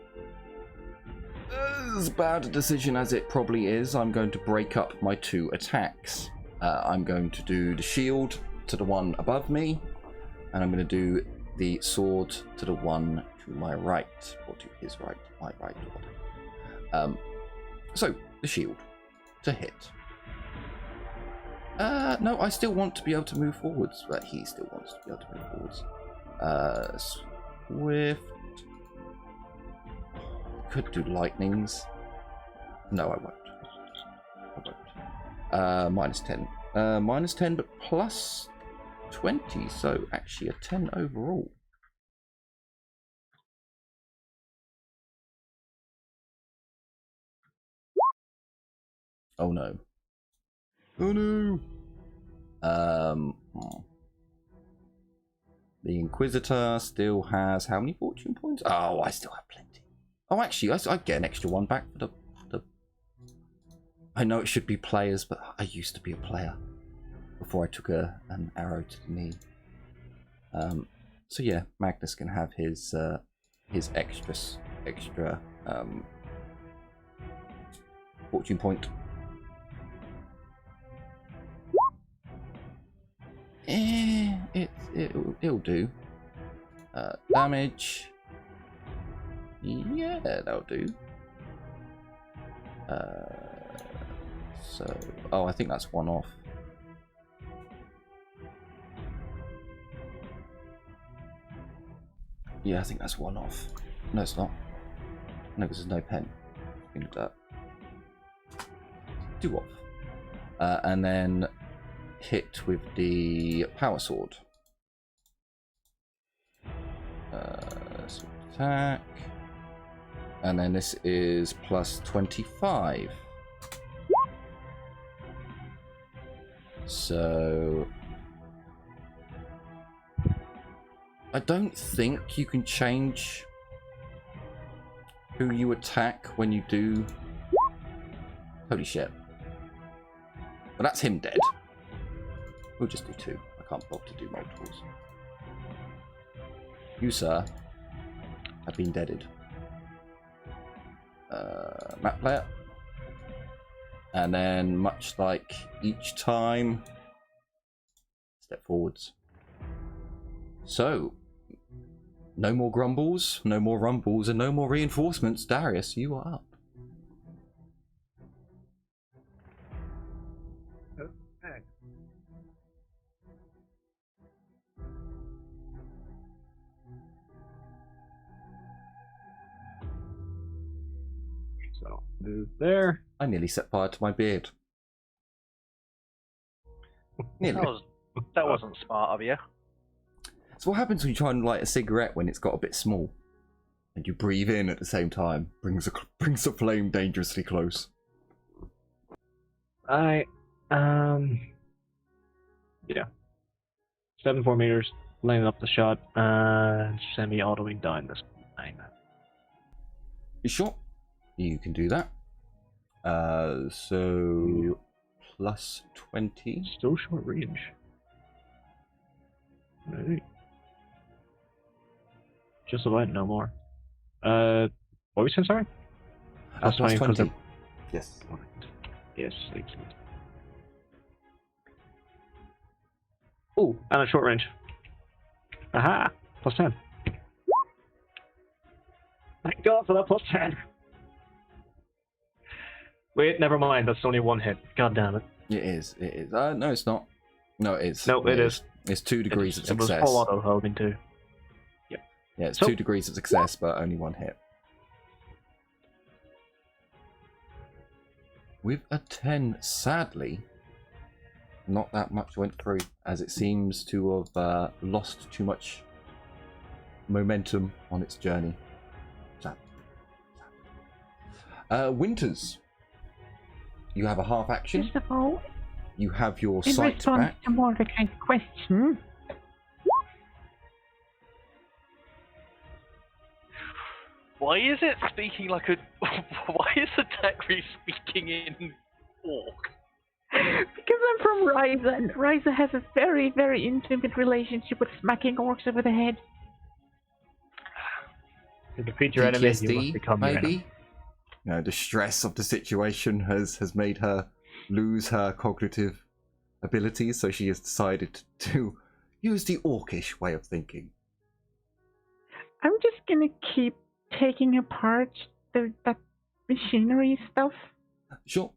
As bad a decision as it probably is, I'm going to break up my 2 attacks. I'm going to do the shield to the one above me, and I'm going to do the sword to the one to my right, or to his right, my right, or whatever. So, the shield to hit. No, I still want to be able to move forwards, but he still wants to be able to move forwards. Swift. Could do lightnings. No, I won't. Minus 10. Minus 10, but plus 20, so actually a 10 overall. Oh no. Oh no! The Inquisitor still has how many fortune points? Oh, I still have plenty. Oh, actually, I get an extra one back for the... I know it should be players, but I used to be a player before I took an arrow to the knee. So yeah, Magnus can have his extra fortune point. It'll do. Damage. Yeah, that'll do. So, oh, I think that's one off. Yeah, I think that's one off. No, it's not. No, because there's no pen. Two off. And then hit with the power sword. Attack. And then this is plus 25. So I don't think you can change who you attack when you do. Holy shit. But that's him dead. We'll just do 2. I can't bother to do multiples. You, sir, have been deaded. Map player. And then, much like each time, step forwards. So, no more grumbles, no more rumbles, and no more reinforcements. Darius, you are up. Okay. So, move there. I nearly set fire to my beard. Nearly. That wasn't smart of you. So what happens when you try and light a cigarette when it's got a bit small, and you breathe in at the same time? Brings the flame dangerously close. Yeah. 7 meters, lining up the shot, and semi-autoing down this line. You sure? You can do that. So plus 20. Still short range. Right. Just about no more. What were we saying, sorry? Plus 'cause 20. they're- Yes. Yes, excellent. Oh, and a short range. Aha! Plus 10. Thank God for that plus 10. Wait, never mind. That's only one hit. God damn it. It is. It is. No, it's not. No, it is. No, it is. It's 2 degrees of It was success. full auto holding too. Yeah, it's So- 2 degrees of success, but only 1 hit. With a 10, sadly, not that much went through, as it seems to have lost too much momentum on its journey. Sad. Winters, you have a half action. First of all, You have your in sight response back. to Mordecai's question, Why is it speaking like a? Why is the Tekri speaking in orc? because I'm from Ryza, and Ryza has a very, very intimate relationship with smacking orcs over the head. To defeat your enemy, you must PTSD, become your enemy. maybe. You know, the stress of the situation has made her lose her cognitive abilities, so she has decided to use the orcish way of thinking. I'm just gonna keep taking apart that machinery stuff. Sure.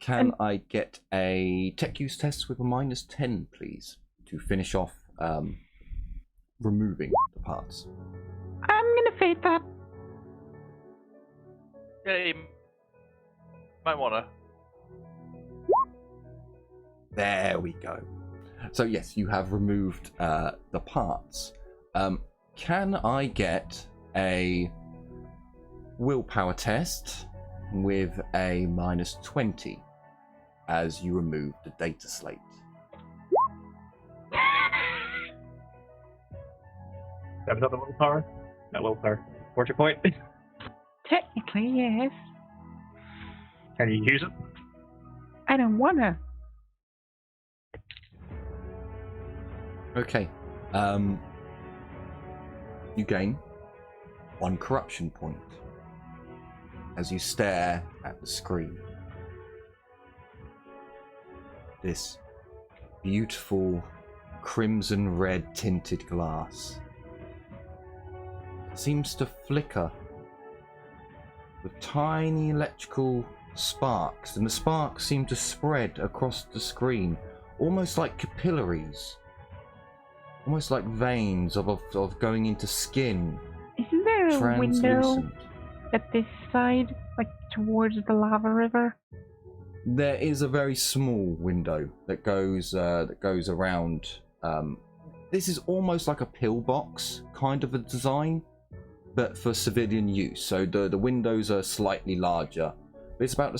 Can I get a tech use test with a -10, please, to finish off removing the parts? I'm gonna fade that. Yeah, you might wanna. There we go. So yes, you have removed the parts. Can I get a willpower test with a -20 as you remove the data slate? Have another willpower? Not willpower. Fortune point. Technically, yes. Can you use it? I don't wanna. Okay. You gain 1 corruption point as you stare at the screen. This beautiful crimson red tinted glass seems to flicker with tiny electrical sparks, and the sparks seem to spread across the screen almost like capillaries, almost like veins of going into skin. Isn't there a window Translucent. at this side, like towards the lava river? There is a very small window that goes around. This is almost like a pillbox kind of a design, but for civilian use. So the windows are slightly larger. It's about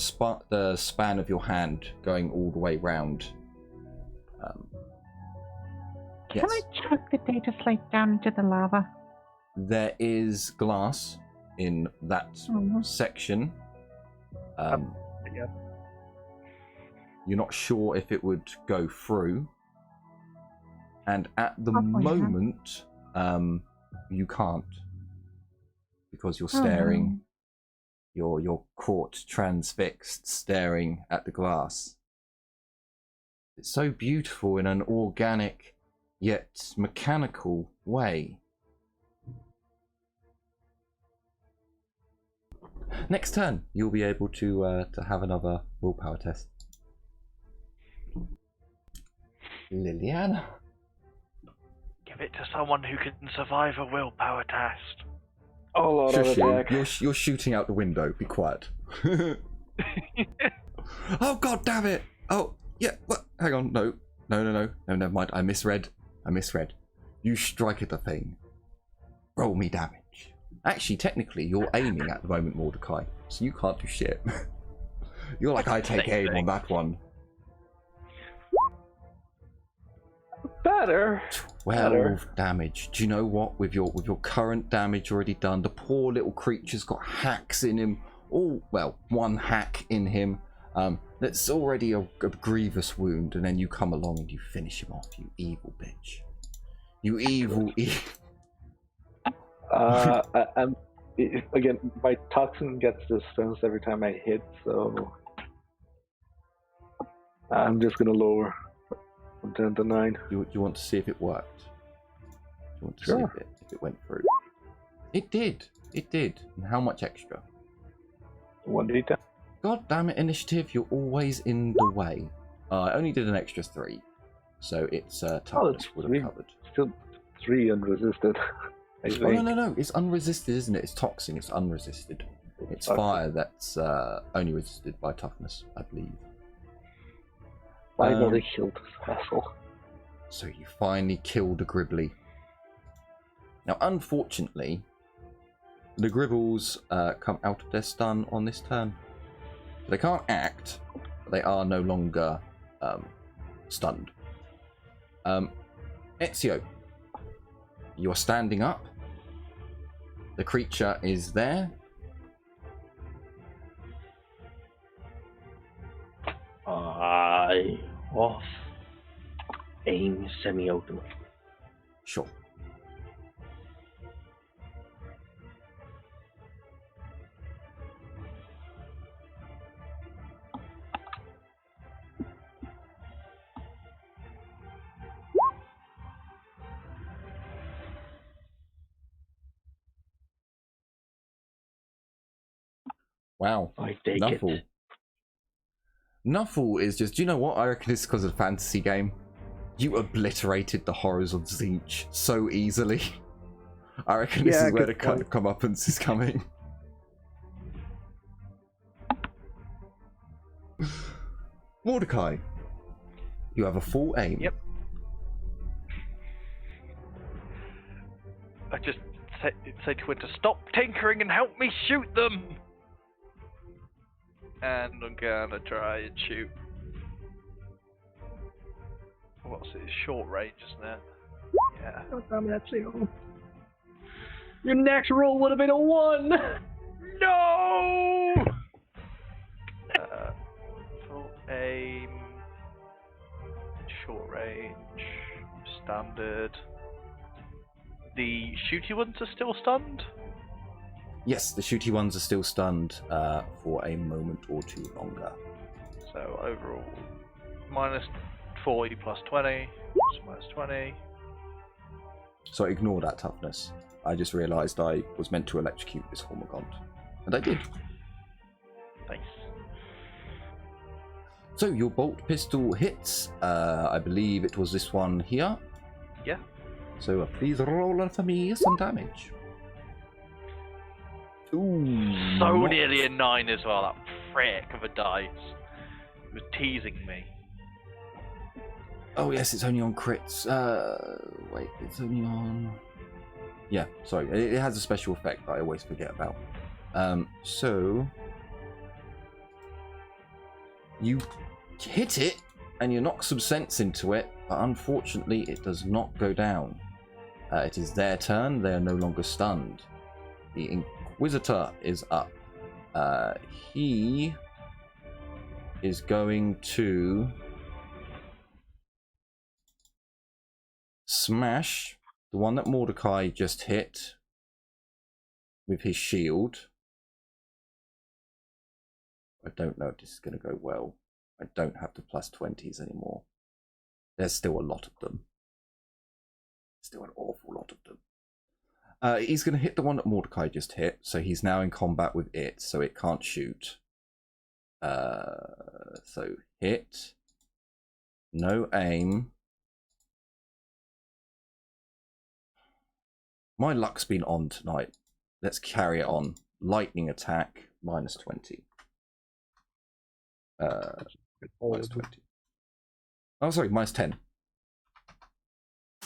the span of your hand, going all the way round. Yes. Can I chuck the data slate down into the lava? There is glass in that Oh. section. Yeah. You're not sure if it would go through, and at the Probably not. moment, you can't, because you're staring. You're caught transfixed, staring at the glass. It's so beautiful in an organic yet mechanical way. Next turn, you'll be able to have another willpower test. Liliana. Give it to someone who can survive a willpower test. All out of Shush you. attack. You're shooting out the window. Be quiet. Oh god damn it! Oh yeah. What? Hang on. No. Never mind. I misread. You strike at the thing. Roll me damage. Actually, technically, you're aiming at the moment, Mordecai, so you can't do shit. You're like, I take aim on that one. Better. 12 damage. Do you know what? With your current damage already done, the poor little creature's got hacks in him one hack in him. That's already a grievous wound, and then you come along and you finish him off. You evil bitch. You evil. Again, my toxin gets dispensed every time I hit, so I'm just gonna lower from 10 to 9. You want to see if it worked? You want to see Sure. if it went through? It did. It did. And how much extra? 1d10. God damn it, initiative! You're always in the way. I only did an extra 3, so it's toughness it's would three. have covered. Still 3 unresisted. I think. Oh no! It's unresisted, isn't it? It's toxin. It's unresisted. It's fire that's only resisted by toughness, I believe. Finally killed this vessel. So you finally killed a gribbly. Now, unfortunately, the gribbles come out of their stun on this turn. They can't act, but they are no longer stunned. Ezio, you are standing up. The creature is there. Off. Aim semi-automatic. Sure. Wow. I take Nuffle. it. Nuffle is just, do you know what? I reckon it's because of the fantasy game. You obliterated the horrors of Zinch so easily. I reckon this is where the kind of comeuppance is coming. Mordecai, you have a full aim. Yep. I just say to Winter, stop tinkering and help me shoot them! And I'm gonna try and shoot. What's it? It's short range, isn't it? Yeah. Oh, damn it, Ezio. Your next roll would have been a 1! No! Full aim. Short range. Standard. The shooty ones are still stunned? Yes, the shooty ones are still stunned for a moment or two longer. So overall, minus 40 plus 20, so minus 20. So ignore that toughness. I just realised I was meant to electrocute this Hormigont. And I did. Nice. So your bolt pistol hits. I believe it was this one here. Yeah. So please roll for me some damage. Ooh, So not- nearly a 9 as well, that prick of a dice. It was teasing me. Oh yes, it's only on crits. Wait, it's only on... Yeah, sorry, it has a special effect that I always forget about. So... You hit it, and you knock some sense into it, but unfortunately it does not go down. It is their turn, they are no longer stunned. The Inquisitor is up. He is going to smash the one that Mordecai just hit with his shield. I don't know if this is going to go well. I don't have the plus 20s anymore. There's still a lot of them. Still an awful lot of them. He's going to hit the one that Mordecai just hit, so he's now in combat with it, so it can't shoot. So hit. No aim. My luck's been on tonight. Let's carry it on. Lightning attack, minus 20. Minus 20. Oh, sorry, minus 10.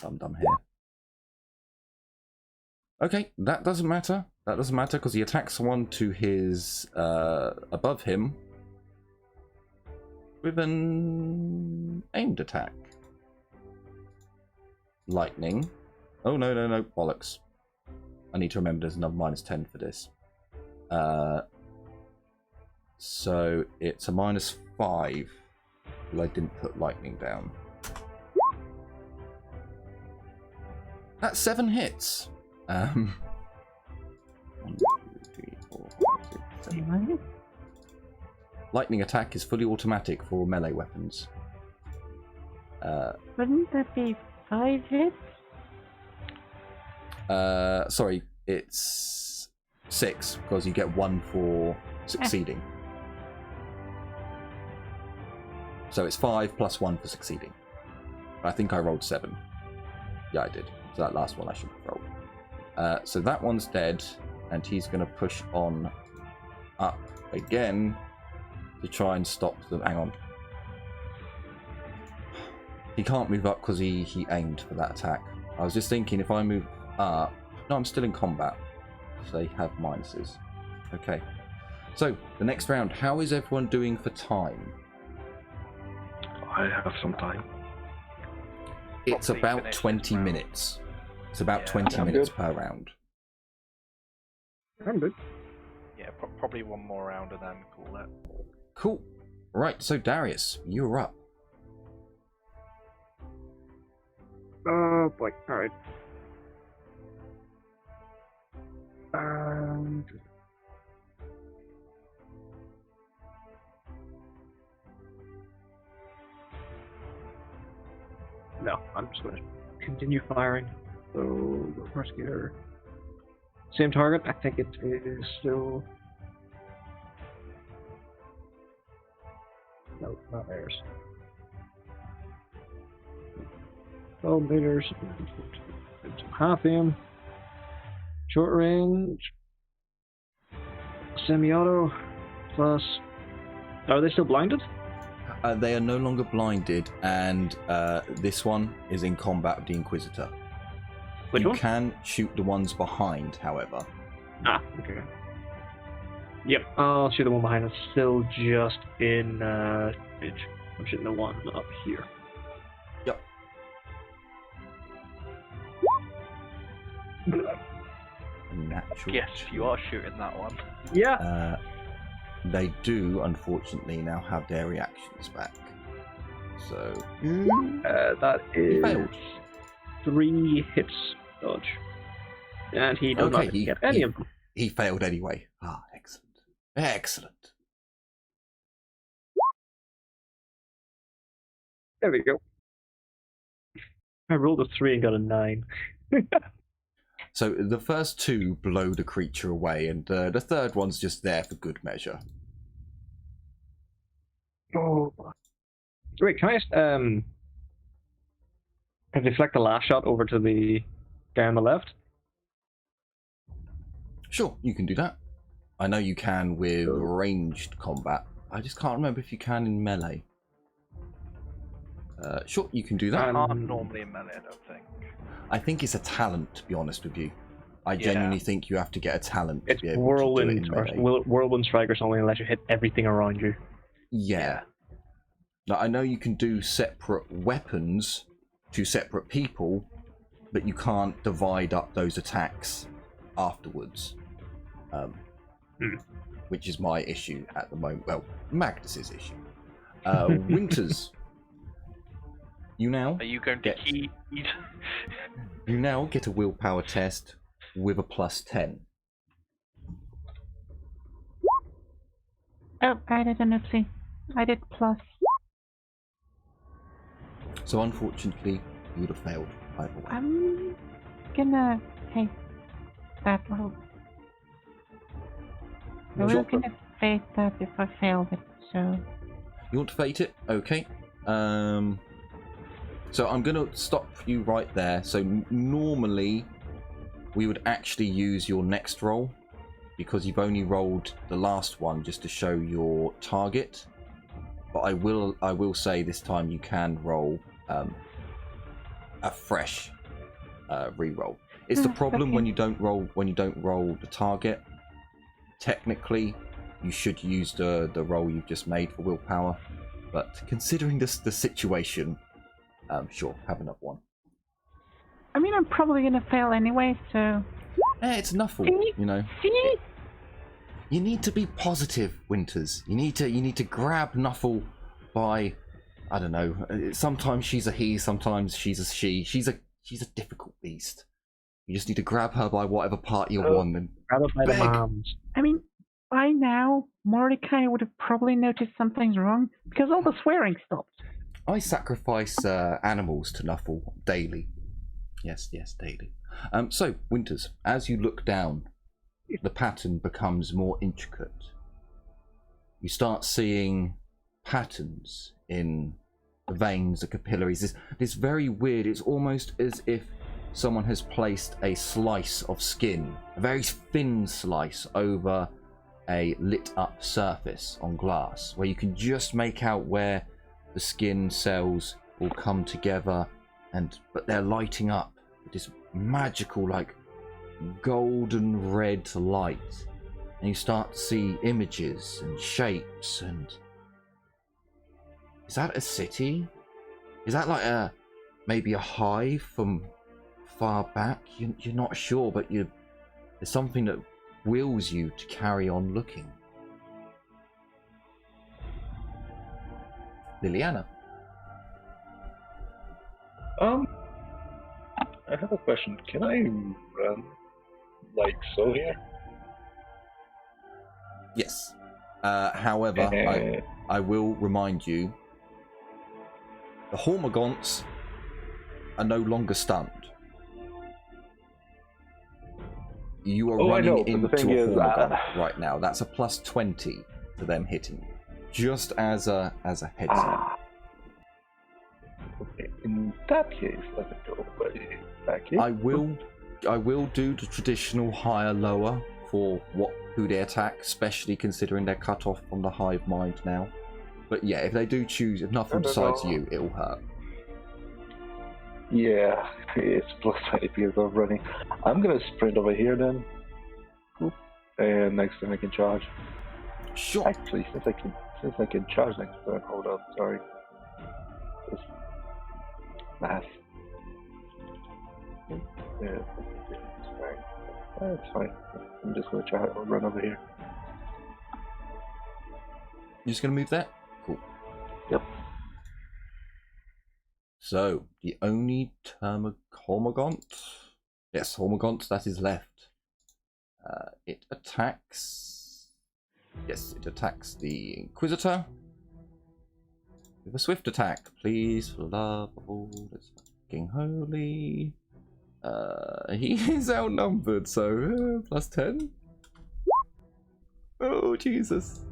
Dumb here. Okay, that doesn't matter. That doesn't matter because he attacks someone to his above him with an aimed attack. Lightning. Oh no, bollocks. I need to remember there's another minus 10 for this. So it's a -5. Well, I didn't put lightning down. That's 7 hits. 1, 2, 3, 4, 5, 6, 7. Lightning attack is fully automatic for melee weapons. Wouldn't that be 5 hits? Sorry, it's 6 because you get 1 for succeeding. So it's 5 plus 1 for succeeding. I think I rolled 7. Yeah, I did. So that last one I should have rolled. So that one's dead, and he's going to push on up again to try and stop them. Hang on. He can't move up because he aimed for that attack. I was just thinking if I move up... No, I'm still in combat. So they have minuses. Okay. So, the next round. How is everyone doing for time? I have some time. It's Probably about finish 20 this round. minutes. It's about 20 I'm minutes good. per round. I'm good. Yeah, probably one more round and then call it. Cool. Right, so Darius, you're up. Oh boy, alright. No, I'm just going to continue firing. So, the prosecutor. Same target. I think it is still. No, not theirs. 12 meters. Half aim. Short range. Semi-auto. Plus. Are they still blinded? They are no longer blinded, and this one is in combat with the Inquisitor. Which you one? can shoot the ones behind, however. Ah, okay. Yep, I'll shoot the one behind us. Still just in range. I'm shooting the one up here. Yep. Natural. Yes, you are shooting that one. Yeah. They do, unfortunately, now have their reactions back. So That he is failed. 3 hits dodge. And he does not get any of them. He failed anyway. Ah, excellent. Excellent. There we go. I rolled a 3 and got a 9. So the first 2 blow the creature away, and the third one's just there for good measure. Oh. Wait, can I deflect the last shot over to the guy on the left? Sure, you can do that. I know you can with ranged combat. I just can't remember if you can in melee. Sure, you can do that. Can't normally in melee, I don't think. I think it's a talent, to be honest with you. I genuinely think you have to get a talent to It's be able to do it whirlwind in or melee. whirlwind strikers only unless you hit everything around you. Yeah. Now, I know you can do separate weapons to separate people, but you can't divide up those attacks afterwards. Which is my issue at the moment. Well, Magnus's issue. Winters. You now Are you going to Yes. heed? you now get a willpower test with a +10. Oh, I did an oopsie. I did plus. So unfortunately, you would have failed either way. I'm gonna take that roll. I was gonna fate that if I failed it, so... You want to fate it? Okay. So I'm going to stop you right there. So normally we would actually use your next roll because you've only rolled the last one just to show your target. But I will say this time you can roll a fresh re-roll. It's the problem when you don't roll the target. Technically, you should use the roll you've just made for willpower. But considering the situation, sure, have another one. I mean, I'm probably gonna fail anyway, so... It's enough for See? you know. See? You need to be positive, Winters. You need to grab Nuffle by, I don't know. Sometimes she's a he, sometimes she's a she. She's a difficult beast. You just need to grab her by whatever part you want and Grab it by the beg. moms. I mean, by now, Mordecai would have probably noticed something's wrong because all the swearing stopped. I sacrifice animals to Nuffle daily. Yes, daily. So, Winters, as you look down, the pattern becomes more intricate. You start seeing patterns in the veins, the capillaries. This very weird, it's almost as if someone has placed a slice of skin, a very thin slice, over a lit up surface on glass, where you can just make out where the skin cells will come together, but they're lighting up with this magical, like, golden red light, and you start to see images and shapes. And is that a city? Is that like maybe a hive from far back? You're not sure, but there's something that wills you to carry on looking. Liliana. I have a question. Can I run like so here? Yes. However, I will remind you, the Hormagaunts are no longer stunned. You are running into a Hormagaunt right now. That's a plus 20 to them hitting you, just as a heads up. Okay. In that case, let me go back here. I will do the traditional higher lower for who they attack, especially considering they're cut off from the hive mind now. But yeah, if they do choose, if nothing decides you, it'll hurt. Yeah, it's plus 20 because I'm running. I'm gonna sprint over here then. And next time I can charge. Sure. Actually, since I can charge next turn, hold up, sorry. Math. Yeah, that's fine. I'm just gonna try to run over here. You're just gonna move there? Cool. Yep. So, the only Hormagaunt, yes, Hormagaunt that is left, it attacks, yes, it attacks the Inquisitor with a swift attack, please, for the love of all that's fucking holy. He is outnumbered, so plus 10. Oh, Jesus.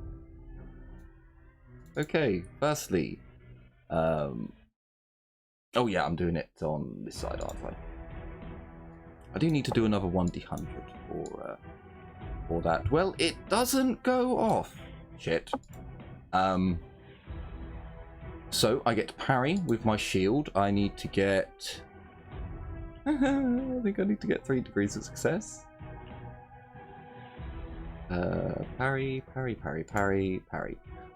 Okay, firstly, oh yeah, I'm doing it on this side, aren't I? I do need to do another 1d100 for that. Well, it doesn't go off. Shit. So I get to parry with my shield. I need to get... I think I need to get 3 degrees of success. Parry.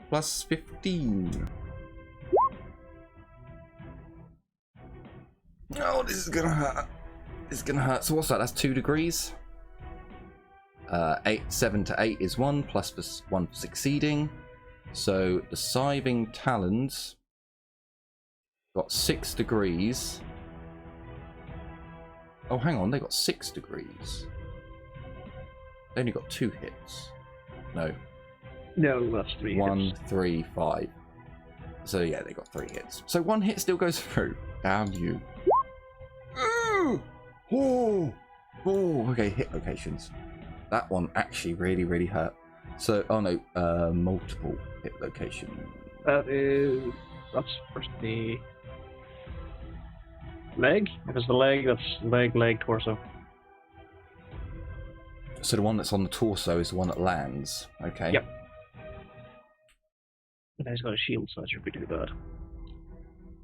Plus 15. Oh, this is gonna hurt. This is gonna hurt. So what's that? That's 2 degrees. 7 to 8 is 1, plus 1 for succeeding. So the Scything Talons got 6 degrees. Oh, hang on, they got 6 degrees. They only got 2 hits. No, that's 3 1, hits. 3, 5. So yeah, they got 3 hits. So 1 hit still goes through. Damn you. Oh, okay, hit locations. That one actually really hurt. So, oh no, multiple hit location. That's first the leg. If it's the leg, that's leg, torso. So the one that's on the torso is the one that lands. Okay. Yep. And he's got a shield, so that should be too bad.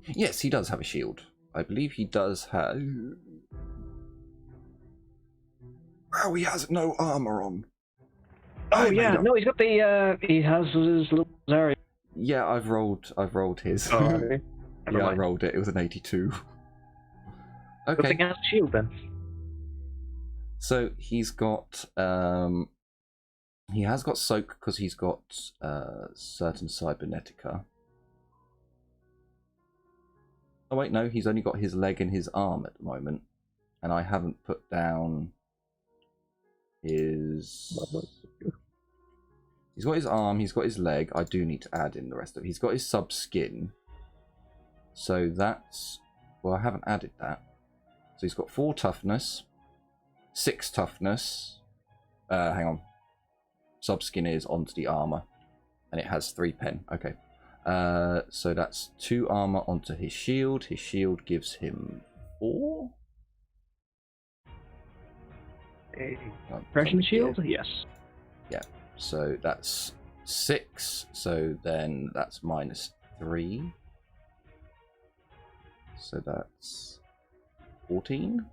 Yes, he does have a shield. I believe he does have... Oh, he has no armor on. Oh yeah, no, he's got the he has his little area. Yeah, I've rolled his. Oh, okay. Yeah, I rolled it. It was an 82. Good Okay. thing he has a shield then. So he's got He has got soak because he's got certain cybernetica. Oh wait, no, he's only got his leg and his arm at the moment, and I haven't put down his. He's got his arm, he's got his leg. I do need to add in the rest of it. He's got his sub skin. So that's... Well, I haven't added that. So he's got 4 toughness, 6 toughness. Hang on. Sub skin is onto the armor. And it has 3 pen. Okay. So that's 2 armor onto his shield. His shield gives him 4. Impression shield? Yes. Yeah. So that's 6. So then that's -3. So that's 14.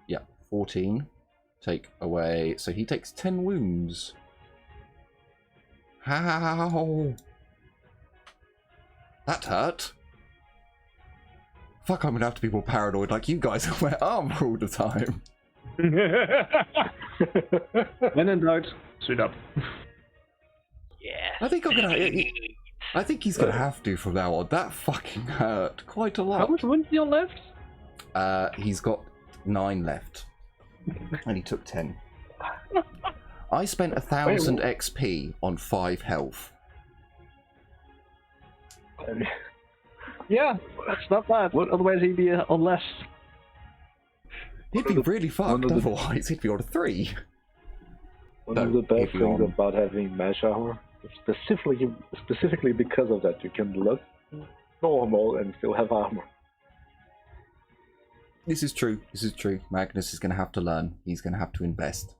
Yeah, 14. Take away. So he takes 10 wounds. How? That hurt. Fuck, I'm gonna have to be more paranoid like you guys who wear armor all the time. When in doubt, suit up. Yeah. I think I'm gonna. I think he's gonna have to from now on. That fucking hurt quite a lot. How much wounds do you left? He's got 9 left, and he took 10. I spent 1,000 XP on 5 health. Yeah, that's not bad. Otherwise he'd be on less. He'd be really fucked otherwise. He'd be on 3. One of the best things about having mesh armor, specifically because of that, you can look normal and still have armor. This is true. This is true. Magnus is going to have to learn. He's going to have to invest.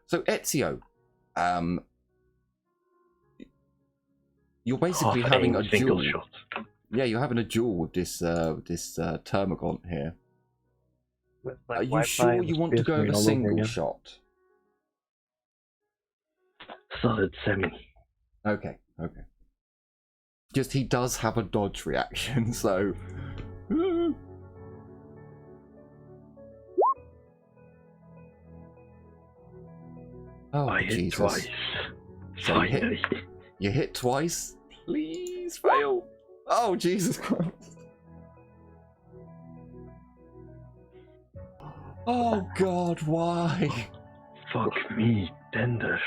So Ezio, you're basically having a duel. Shot. Yeah, you're having a duel with this Termagant here. Are you sure you want to go with a single shot? Solid semi. Okay, okay. Just he does have a dodge reaction, so. Oh, I hit Jesus. twice. So Finally. You hit twice? Please fail. Oh, Jesus Christ. Oh, God, why? Fuck me, tender.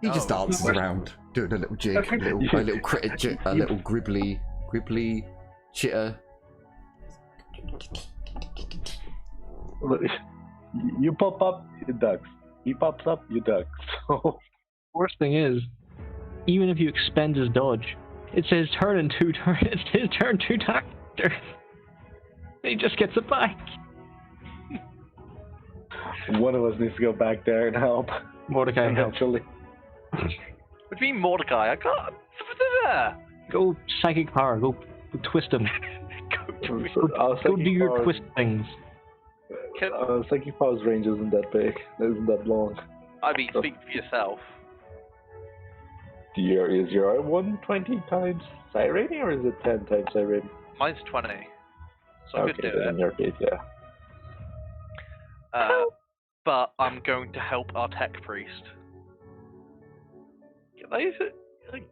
He just dances around, doing a little jig, a little critter jig, a little gribbly chitter. Look, you pop up, you ducks. He pops up, you ducks. So Worst thing is, even if you expend his dodge, it says turn in 2 turns. It's his turn 2 times. He just gets it back. one of us needs to go back there and help. Mordecai, help. Eventually. What do you mean Mordecai? I can't. There. Go psychic power. Go twist him. Go do your twist things. Psychic Power's range isn't that big. Isn't that long. I mean, speak for yourself. Is your 120 times psi rating or is it 10 times psi rating? Mine's 20. So I could do it. In your case, yeah. But I'm going to help our tech priest. Because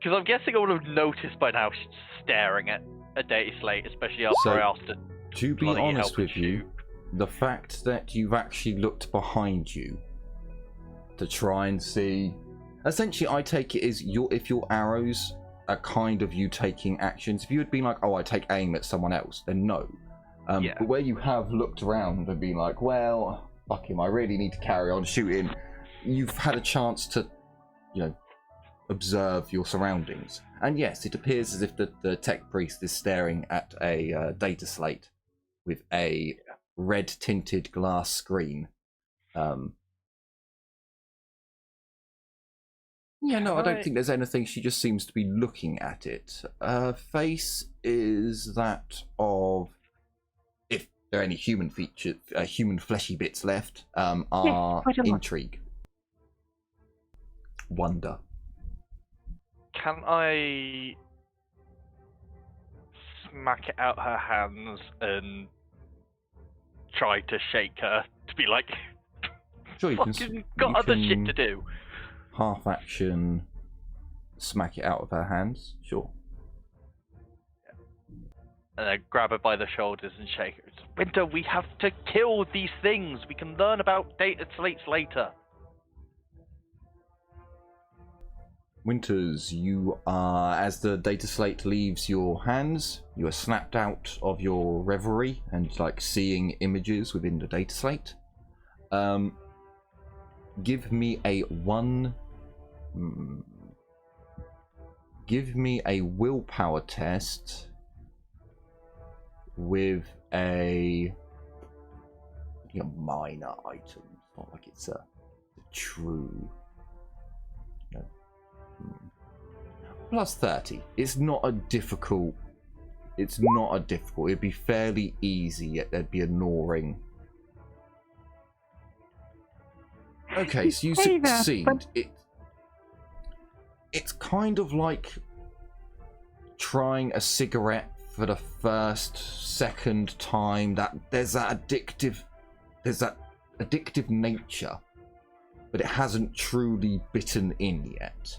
I'm guessing I would have noticed by now she's staring at a data slate, especially after I asked it. To be honest with you, the fact that you've actually looked behind you to try and see... Essentially, I take it as if your arrows are kind of you taking actions. If you had been like, oh, I take aim at someone else, then no. But where you have looked around and been like, well, fuck him, I really need to carry on shooting, you've had a chance to, observe your surroundings. And yes, it appears as if the tech priest is staring at a data slate with a red tinted glass screen. I don't think there's anything. She just seems to be looking at it. Her face is that of, if there are any human features, human fleshy bits left, are intrigue, wonder. Can I smack it out her hands and try to shake her to be like, Sure, you can. Fucking got other shit to do. Half action, smack it out of her hands. Sure. And then grab her by the shoulders and shake her. Winter, we have to kill these things. We can learn about data slates later. Winters, you are, as the data slate leaves your hands, you are snapped out of your reverie and like seeing images within the data slate. Give me a willpower test with a minor item. It's not like it's a true. No. Plus 30. It's not a difficult. It'd be fairly easy, yet there'd be a gnawing. Okay, so you succeed. It's kind of like trying a cigarette for the second time. That there's that addictive nature, but it hasn't truly bitten in yet.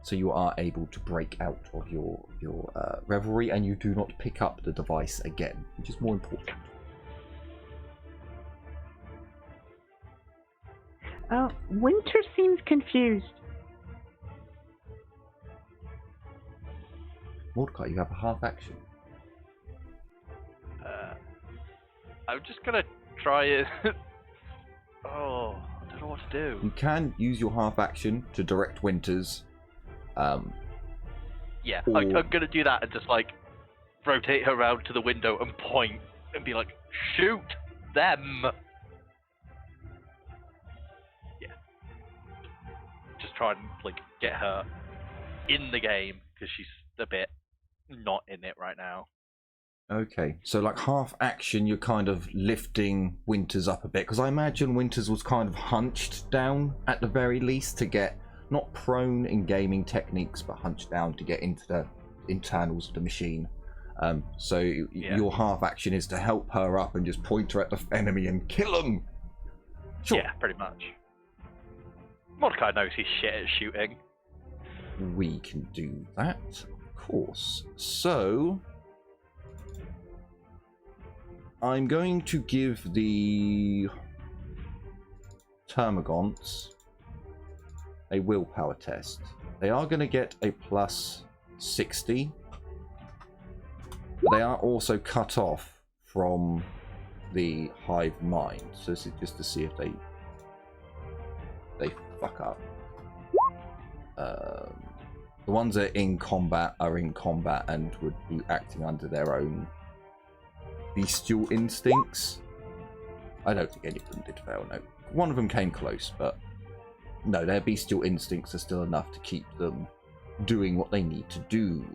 So you are able to break out of your reverie, and you do not pick up the device again, which is more important. Winter seems confused. Mordecai, you have a half action. I'm just gonna try it. Oh, I don't know what to do. You can use your half action to direct Winters. Yeah, I'm gonna do that and just like rotate her around to the window and point and be like, shoot them. Yeah. Just try and like get her in the game because she's a bit not in it right now. Okay, so like half action, you're kind of lifting Winters up a bit, because I imagine Winters was kind of hunched down at the very least to get, not prone in gaming techniques, but hunched down to get into the internals of the machine. So your half action is to help her up and just point her at the enemy and kill them. Sure. Yeah, pretty much. Mordecai knows he's shit at shooting. We can do that, of course. So I'm going to give the Termagants a willpower test. They are going to get a plus 60. But they are also cut off from the hive mind. So this is just to see if they fuck up. The ones that are in combat and would be acting under their own bestial instincts. I don't think any of them did fail, no. One of them came close, but no, their bestial instincts are still enough to keep them doing what they need to do.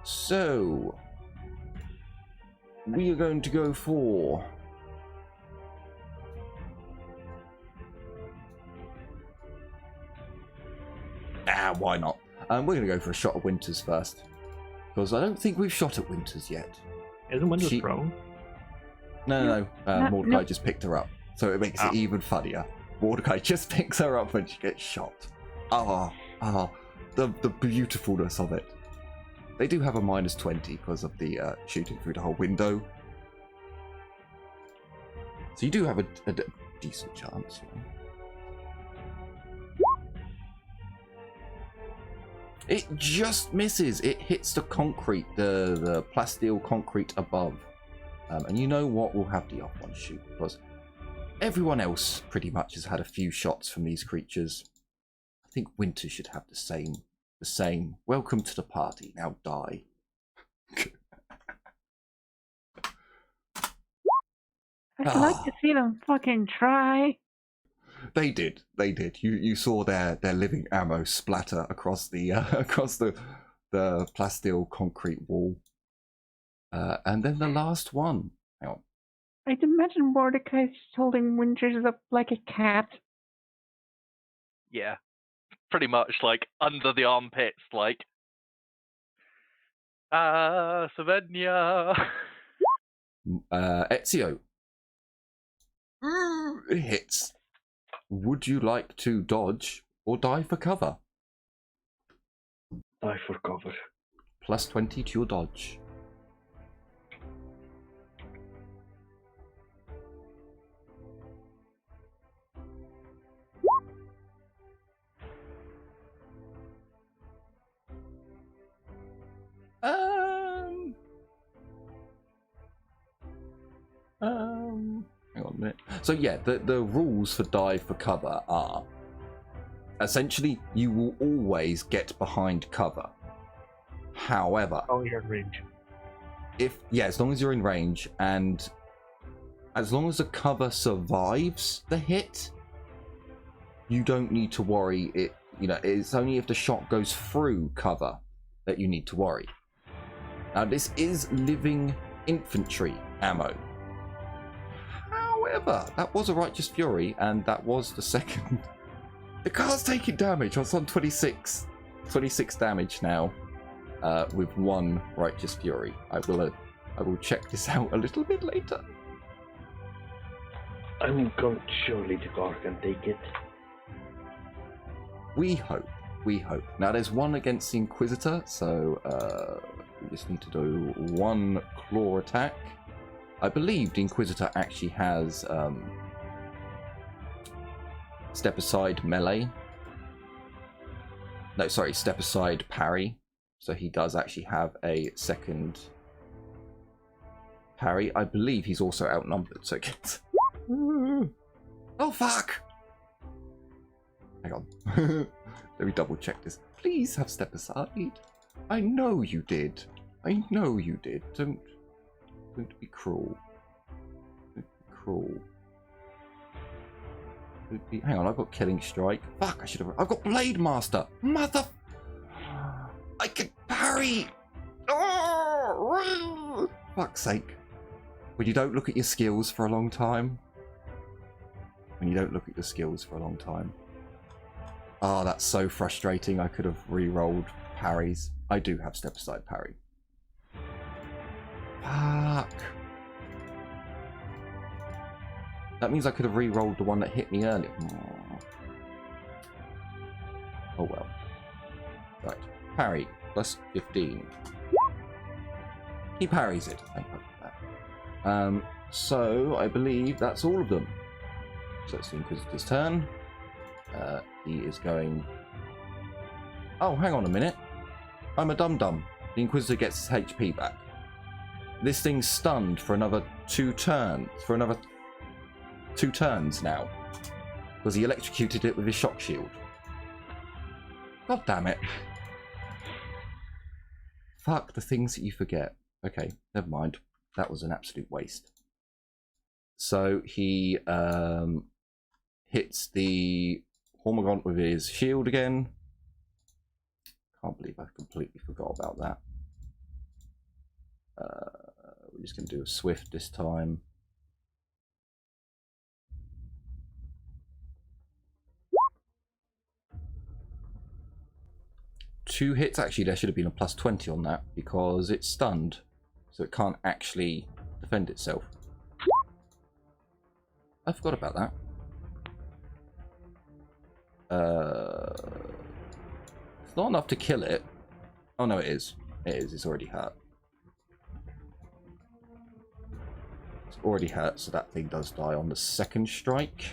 So we are going to go for why not? We're going to go for a shot at Winters first, because I don't think we've shot at Winters yet. Isn't Winters prone? No. Mordecai just picked her up, so it makes it even funnier. Mordecai just picks her up when she gets shot. The beautifulness of it. They do have a minus 20 because of the shooting through the whole window. So you do have a decent chance. Yeah. It just misses. It hits the concrete, the plasteel concrete above. And you know what? We'll have the off one shoot, because everyone else pretty much has had a few shots from these creatures. I think Winter should have the same. Welcome to the party. Now die. I'd like to see them fucking try. They did. You saw their living ammo splatter across the plasteel concrete wall. And then the last one. Hang on. I'd imagine Mordecai's holding Winters up like a cat. Yeah. Pretty much like under the armpits, like Savenya. Ezio. It hits. Would you like to dodge or dive for cover? Die for cover. Plus 20 to your dodge. Hang on a minute. So yeah, the rules for dive for cover are essentially you will always get behind cover. However, Oh, you're in range. as long as you're in range and as long as the cover survives the hit, you don't need to worry. It's only if the shot goes through cover that you need to worry. Now this is living infantry ammo. However, that was a Righteous Fury, and that was the second. The car's taking damage. I was on 26 damage now, with one Righteous Fury. I will check this out a little bit later. Surely the car can take it. We hope. Now there's one against the Inquisitor, so we just need to do one claw attack. I believe the Inquisitor actually has step aside melee. No, sorry, step aside parry. So he does actually have a second parry. I believe he's also outnumbered, so get. Oh fuck! Hang on. Let me double check this. Please have step aside. I know you did. Don't be cruel. Hang on, I've got Killing Strike. Fuck, I should have. I've got Blade Master. Mother. I can parry. Oh, fuck's sake. When you don't look at your skills for a long time. Oh, that's so frustrating. I could have re-rolled parries. I do have step aside parry. Fuck. That means I could have re-rolled the one that hit me earlier. Oh well. Right. Parry. Plus 15. He parries it. Thank God for that. So, I believe that's all of them. So it's the Inquisitor's turn. He is going... Oh, hang on a minute. I'm a dum-dum. The Inquisitor gets his HP back. This thing's stunned for another 2 turns. For another 2 turns now. Because he electrocuted it with his shock shield. God damn it. Fuck the things that you forget. Okay, never mind. That was an absolute waste. So he hits the Hormigont with his shield again. Can't believe I completely forgot about that. We're just going to do a swift this time. Two hits. Actually, there should have been a plus 20 on that because it's stunned, so it can't actually defend itself. I forgot about that. It's not enough to kill it. Oh no, it is. It is. It's already hurt. It's already hurt, so that thing does die on the second strike.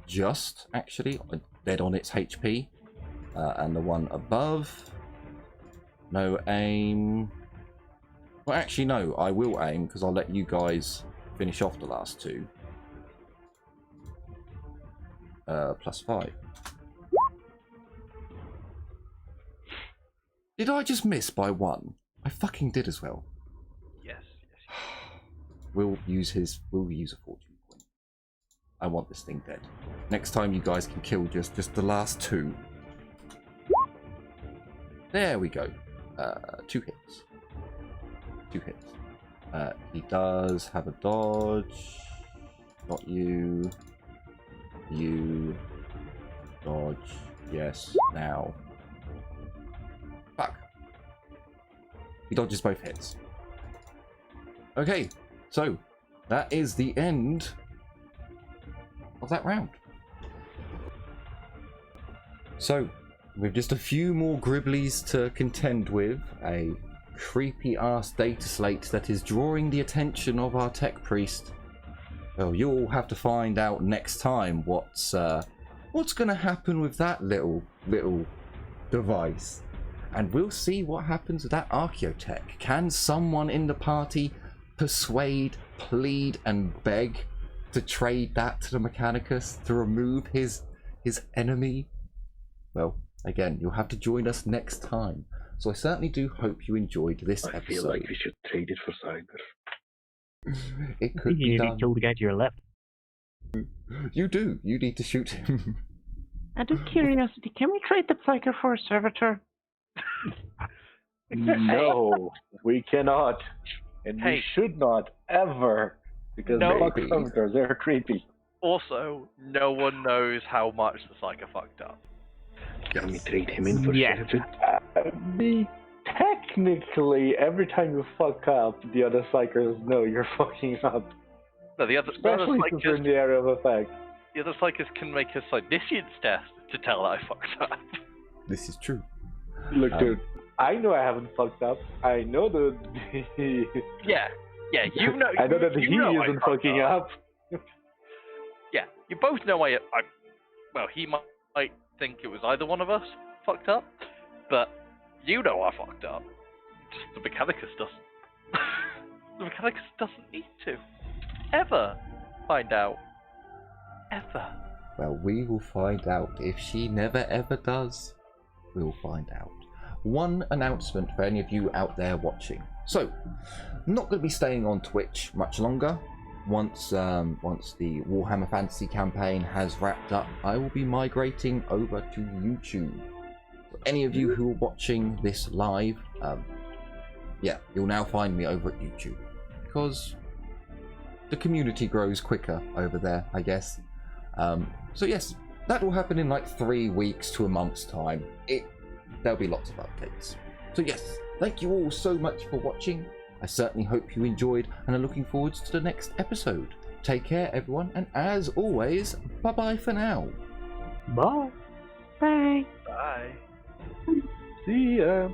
Just, actually, dead on its HP. And the one above, no aim. Well, actually, no, I will aim because I'll let you guys finish off the last 2. Plus 5. Did I just miss by 1? I fucking did as well. Yes. We'll use a fortune point. I want this thing dead. Next time you guys can kill just the last 2. There we go. 2 hits. 2 hits. He does have a dodge. Not you. You. Dodge. Yes. Now. Fuck. He dodges both hits. Okay. So, that is the end of that round. So, with just a few more gribblies to contend with, a creepy ass data slate that is drawing the attention of our tech priest, well, you'll have to find out next time what's going to happen with that little device. And we'll see what happens with that archaeotech. Can someone in the party persuade, plead, and beg to trade that to the Mechanicus to remove his enemy? Well, again, you'll have to join us next time. So I certainly do hope you enjoyed this episode. I feel like we should trade it for Cider. It could be You done. need to kill the guy to your left. You do. You need to shoot him. Out of curiosity, can we trade the Psyker for a servitor? No, we cannot. And we Hey. should not, ever. Because No. fuck servitors, they're creepy. Also, no one knows how much the Psyker fucked up. Can we trade him in for Yeah. servitor? Technically, every time you fuck up, the other psychers know you're fucking up. No, the other Especially since we're in the area of effect. The other psychers can make a Sidicians test to tell that I fucked up. This is true. Look, dude, I know I haven't fucked up. I know that Yeah, you know. I know that he know I isn't fucked fucking up. Yeah, you both know well, he might think it was either one of us fucked up, but you know I fucked up. Just the Mechanicus doesn't. The Mechanicus doesn't need to. Ever find out. Ever. Well, we will find out. If she never ever does, we'll find out. One announcement for any of you out there watching. So, I'm not going to be staying on Twitch much longer. Once the Warhammer Fantasy campaign has wrapped up, I will be migrating over to YouTube. For any of you who are watching this live, you'll now find me over at YouTube, because the community grows quicker over there, I guess. So yes, that will happen in like 3 weeks to a month's time. There'll be lots of updates. So yes, thank you all so much for watching. I certainly hope you enjoyed and are looking forward to the next episode. Take care, everyone, and as always, bye-bye for now. Bye. Bye. Bye. See ya.